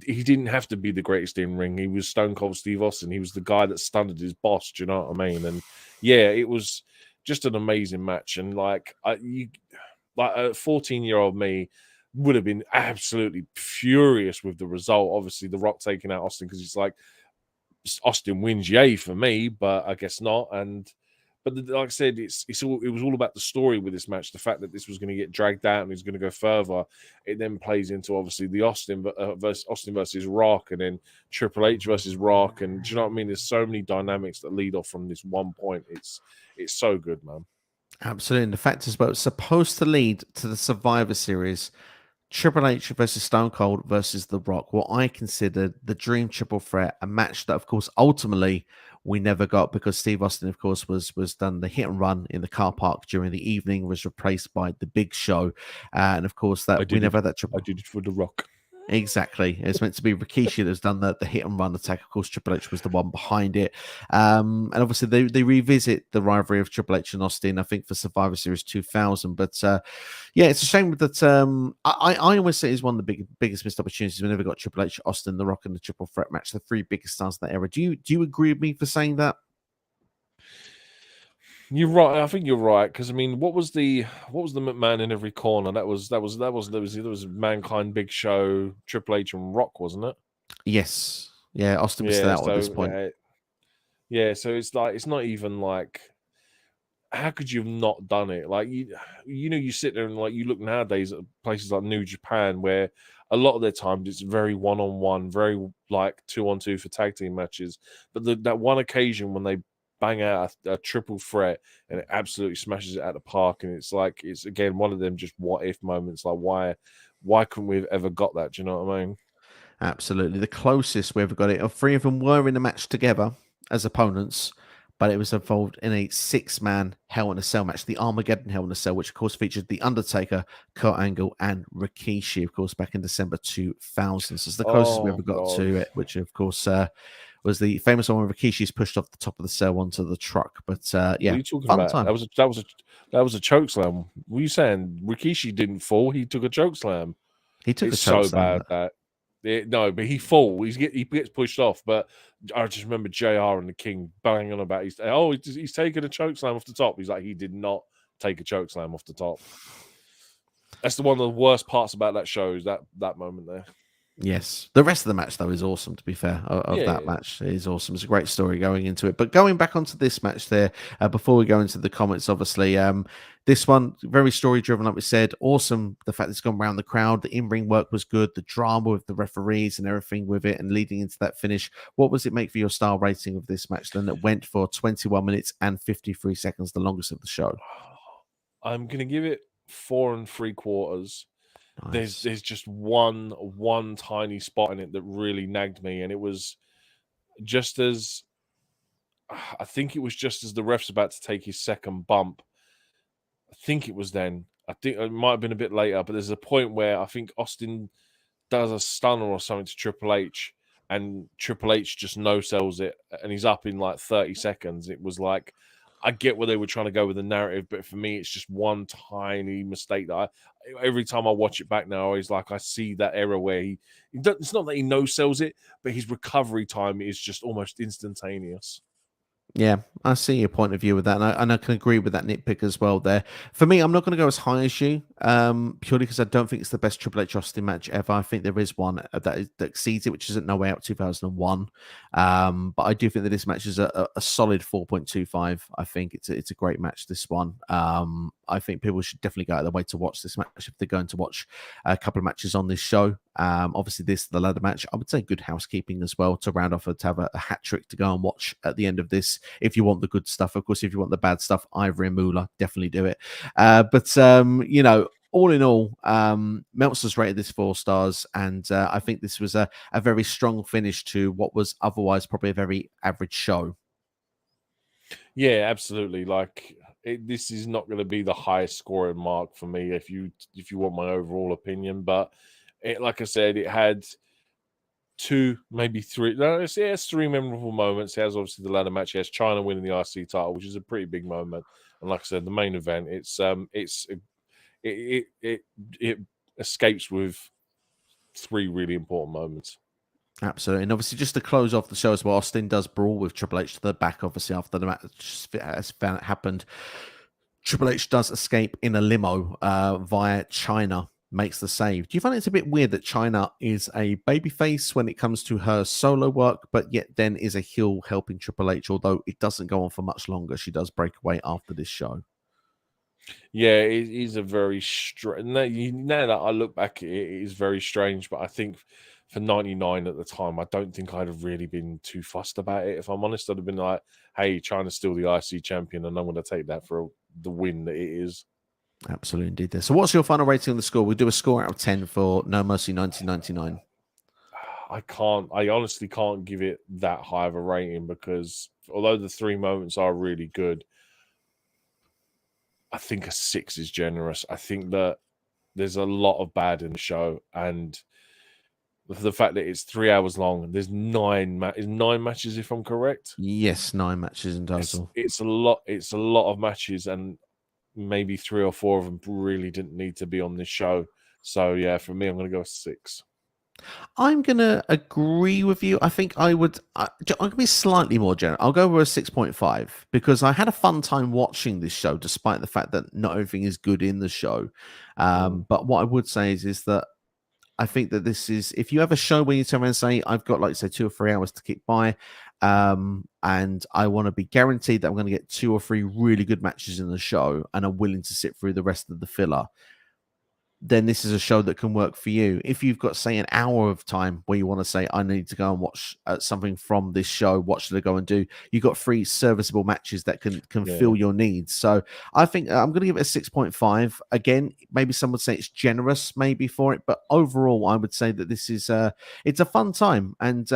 he didn't have to be the greatest in ring. He was Stone Cold Steve Austin. He was the guy that stunned his boss. Do you know what I mean? And yeah, it was just an amazing match. And like, a 14-year-old me would have been absolutely furious with the result. Obviously, The Rock taking out Austin, because it's like, Austin wins, yay for me, but I guess not. But like I said, it was all about the story with this match. The fact that this was going to get dragged out and he's going to go further. It then plays into obviously the Austin versus Rock, and then Triple H versus Rock, and do you know what I mean? There's so many dynamics that lead off from this one point. It's so good, man. Absolutely. And the fact is, well, it's supposed to lead to the Survivor Series. Triple H versus Stone Cold versus The Rock, what I considered the dream triple threat, a match that, of course, ultimately we never got, because Steve Austin, of course, was done the hit and run in the car park during the evening, was replaced by The Big Show, and of course that we never had that triple. I did it for The Rock. Exactly. It's meant to be Rikishi that's done the hit and run attack. Of course, Triple H was the one behind it. And obviously, they revisit the rivalry of Triple H and Austin, I think, for Survivor Series 2000. But yeah, it's a shame that I always say it's one of the biggest missed opportunities. We never got Triple H, Austin, The Rock, and the triple threat match, the 3 biggest stars of that era. Do you agree with me for saying that? You're right. I think you're right, because I mean, what was the McMahon in every corner? That was Mankind, Big Show, Triple H, and Rock, wasn't it? Yes. Yeah, Austin was out at this point. Yeah, so it's like, it's not even like, how could you have not done it? Like, you sit there and like, you look nowadays at places like New Japan, where a lot of their times it's very one-on-one, very like 2-on-2 for tag team matches. But that one occasion when they bang out a triple threat and it absolutely smashes it out of the park, and it's like, it's again one of them just what if moments. Like, why couldn't we have ever got that? Do you know what I mean? Absolutely. The closest we ever got it, 3 of them were in a match together as opponents, but it was involved in a 6-man Hell in a Cell match, the Armageddon Hell in a Cell, which of course featured The Undertaker, Kurt Angle, and Rikishi, of course, back in December 2000. So it's the closest we ever got to it, which of course was the famous one where Rikishi's pushed off the top of the cell onto the truck. But yeah, what are you talking about? time. That was a choke slam. What are you saying? Rikishi didn't fall; he took a choke slam. He took it's a choke so slam. Bad that no, but he falls. He gets pushed off. But I just remember JR and the King banging on about he's taken a choke slam off the top. He's like, he did not take a choke slam off the top. That's one of the worst parts about that show, is that moment there. Yes. The rest of the match, though, is awesome, to be fair, of that Yeah. match. It is awesome. It's a great story going into it. But going back onto this match there, before we go into the comments, obviously, this one, very story driven, like we said. Awesome. The fact it's gone around the crowd. The in ring work was good. The drama with the referees and everything with it and leading into that finish. What was it make for your star rating of this match then that went for 21 minutes and 53 seconds, the longest of the show? I'm going to give it 4 3/4. Nice. There's just one tiny spot in it that really nagged me, and it was just as I think it was just as the ref's about to take his second bump. I think it was then. I think it might have been a bit later, but there's a point where I think Austin does a stunner or something to Triple H, and Triple H just no sells it, and he's up in like 30 seconds. It was like, I get where they were trying to go with the narrative, but for me, it's just one tiny mistake that every time I watch it back now, I always like I see that error where it's not that he no sells it, but his recovery time is just almost instantaneous. Yeah, I see your point of view with that, and I can agree with that nitpick as well there. For me, I'm not going to go as high as you, purely because I don't think it's the best Triple H Austin match ever. I think there is one that exceeds it, which is at No Way Out 2001. But I do think that this match is a solid 4.25. I think it's a great match, this one. I think people should definitely go out of their way to watch this match if they're going to watch a couple of matches on this show. Obviously, the ladder match, I would say good housekeeping as well to round off to have a hat trick to go and watch at the end of this. If you want the good stuff, of course, if you want the bad stuff, Ivory and Moolah, definitely do it. But you know, all in all, Meltzer's rated this 4 stars, and I think this was a very strong finish to what was otherwise probably a very average show. Yeah, absolutely. Like this is not going to be the highest scoring mark for me if you want my overall opinion, but like I said, it had 2, maybe 3. No, it has 3 memorable moments. It has obviously the ladder match. It has CHYNA winning the IC title, which is a pretty big moment. And like I said, the main event, it escapes with 3 really important moments. Absolutely. And obviously, just to close off the show as well, Austin does brawl with Triple H to the back, obviously, after the match has happened. Triple H does escape in a limo via CHYNA, makes the save. Do you find it's a bit weird that CHYNA is a babyface when it comes to her solo work, but yet then is a heel helping Triple H, although it doesn't go on for much longer? She does break away after this show. Yeah, it is a very strange. Now that I look back at it, it is very strange. But I think for 99 at the time, I don't think I'd have really been too fussed about it. If I'm honest, I'd have been like, hey, China's still the IC champion, and I'm going to take that for the win that it is. Absolutely, indeed. So what's your final rating on the score? We'll do a score out of 10 for No Mercy 1999. I honestly can't give it that high of a rating because although the 3 moments are really good, I think a 6 is generous. I think that there's a lot of bad in the show, and the fact that it's 3 hours long, there's 9 matches, if I'm correct. Yes, 9 matches in total. It's a lot. It's a lot of matches, and maybe 3 or 4 of them really didn't need to be on this show. So yeah, for me, I'm going to go 6. I'm going to agree with you. I think I'm going to be slightly more generous. I'll go with a 6.5 because I had a fun time watching this show, despite the fact that not everything is good in the show. But what I would say is that I think that this is, if you have a show where you turn around and say, I've got, like, say, 2 or 3 hours to kick by, and I want to be guaranteed that I'm going to get 2 or 3 really good matches in the show and I'm willing to sit through the rest of the filler, then this is a show that can work for you. If you've got, say, an hour of time where you want to say, I need to go and watch something from this show, what should I go and do? You've got 3 serviceable matches that can fill your needs. So I think I'm going to give it a 6.5. Again, maybe some would say it's generous maybe for it, but overall, I would say that this is it's a fun time. And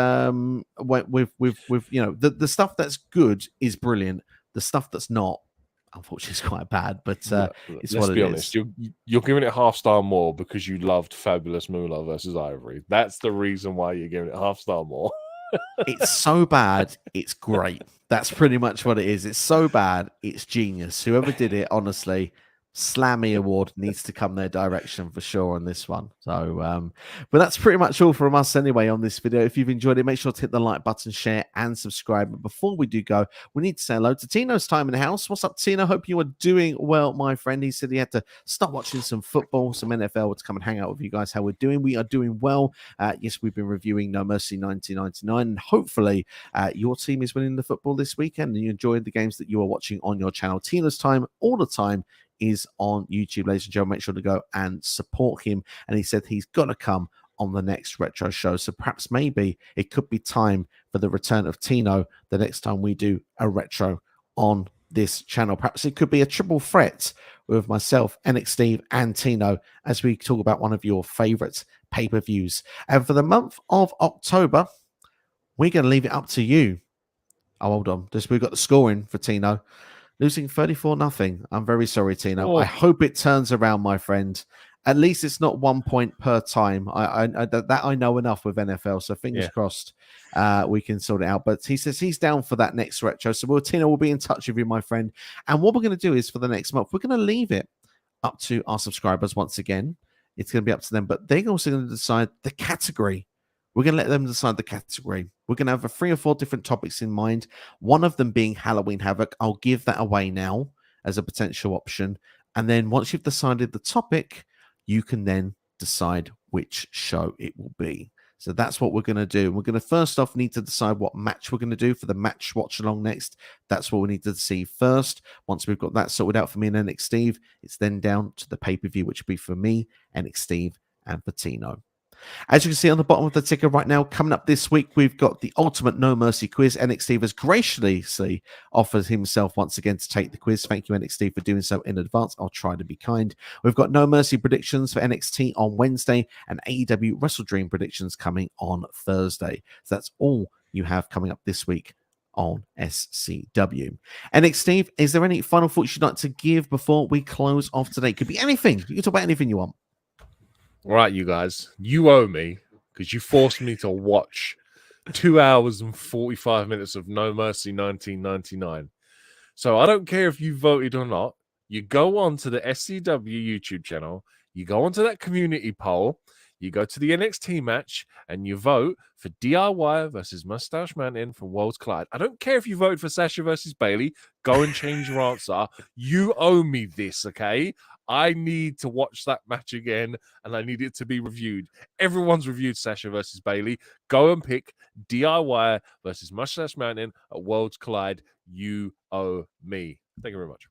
with you know, the stuff that's good is brilliant. The stuff that's not, unfortunately, it's quite bad, but it's let's what be it honest. is. You're giving it half star more because you loved Fabulous Moolah versus Ivory. That's the reason why you're giving it half star more. It's so bad, it's great. That's pretty much what it is. It's so bad, it's genius. Whoever did it, honestly, Slammy Award needs to come their direction for sure on this one. So, but that's pretty much all from us anyway on this video. If you've enjoyed it, make sure to hit the like button, share, and subscribe. But before we do go, we need to say hello to Tino's time in the house. What's up, Tino? Hope you are doing well, my friend. He said he had to start watching some football, some NFL to come and hang out with you guys. How we're doing? We are doing well. Yes, we've been reviewing No Mercy 1999, and hopefully your team is winning the football this weekend and you enjoyed the games that you are watching on your channel. Tino's time all the time is on YouTube, ladies and gentlemen. Make sure to go and support him. And he said he's got to come on the next retro show. So perhaps maybe it could be time for the return of Tino the next time we do a retro on this channel. Perhaps it could be a triple threat with myself, NX Steve, and Tino as we talk about one of your favorite pay-per-views. And for the month of October, we're going to leave it up to you. Oh, hold on. We've got the scoring for Tino. Losing 34-0. I'm very sorry, Tino. Oh. I hope it turns around, my friend. At least it's not 1 point per time. That I know enough with NFL, so fingers crossed we can sort it out. But he says he's down for that next retro. So Tino will be in touch with you, my friend. And what we're going to do is for the next month, we're going to leave it up to our subscribers once again. It's going to be up to them, but they're also going to decide the category. We're going to let them decide the category. We're going to have 3 or 4 different topics in mind, one of them being Halloween Havoc. I'll give that away now as a potential option. And then once you've decided the topic, you can then decide which show it will be. So that's what we're going to do. We're going to first off need to decide what match we're going to do for the match watch along next. That's what we need to see first. Once we've got that sorted out for me and NX Steve, it's then down to the pay-per-view, which will be for me, NX Steve, and for Tino. As you can see on the bottom of the ticker right now, coming up this week, we've got the Ultimate No Mercy quiz. NX Steve has graciously offered himself once again to take the quiz. Thank you, NX Steve, for doing so in advance. I'll try to be kind. We've got No Mercy predictions for NXT on Wednesday and AEW Wrestle Dream predictions coming on Thursday. So that's all you have coming up this week on SCW. NX Steve, is there any final thoughts you'd like to give before we close off today? Could be anything. You can talk about anything you want. All right, you guys, you owe me because you forced me to watch 2 hours and 45 minutes of No Mercy 1999. So I don't care if you voted or not. You go on to the SCW YouTube channel, you go onto that community poll, you go to the NXT match, and you vote for DIY versus Mustache Mountain from Worlds Collide. I don't care if you voted for Sasha versus Bailey. Go and change your answer. You owe me this, okay? I need to watch that match again, and I need it to be reviewed. Everyone's reviewed Sasha versus Bailey. Go and pick DIY versus Mustache Mountain at Worlds Collide. You owe me. Thank you very much.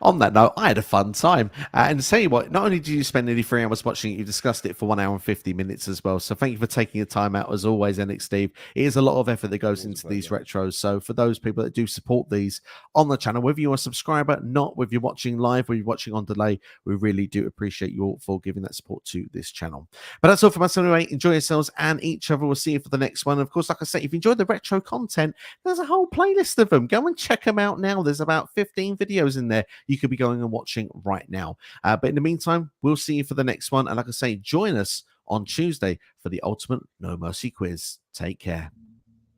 On that note, I had a fun time. And to tell you what, not only did you spend nearly 3 hours watching it, you discussed it for 1 hour and 50 minutes as well. So thank you for taking your time out as always, NX Steve. It is a lot of effort that goes into these retros. So for those people that do support these on the channel, whether you're a subscriber, not, whether you're watching live, whether you're watching on delay, we really do appreciate you all for giving that support to this channel. But that's all from us anyway. Enjoy yourselves and each other. We'll see you for the next one. Of course, like I say, if you enjoyed the retro content, there's a whole playlist of them. Go and check them out now. There's about 15 videos in there you could be going and watching right now. But in the meantime, we'll see you for the next one. And like I say, join us on Tuesday for the Ultimate No Mercy quiz. Take care.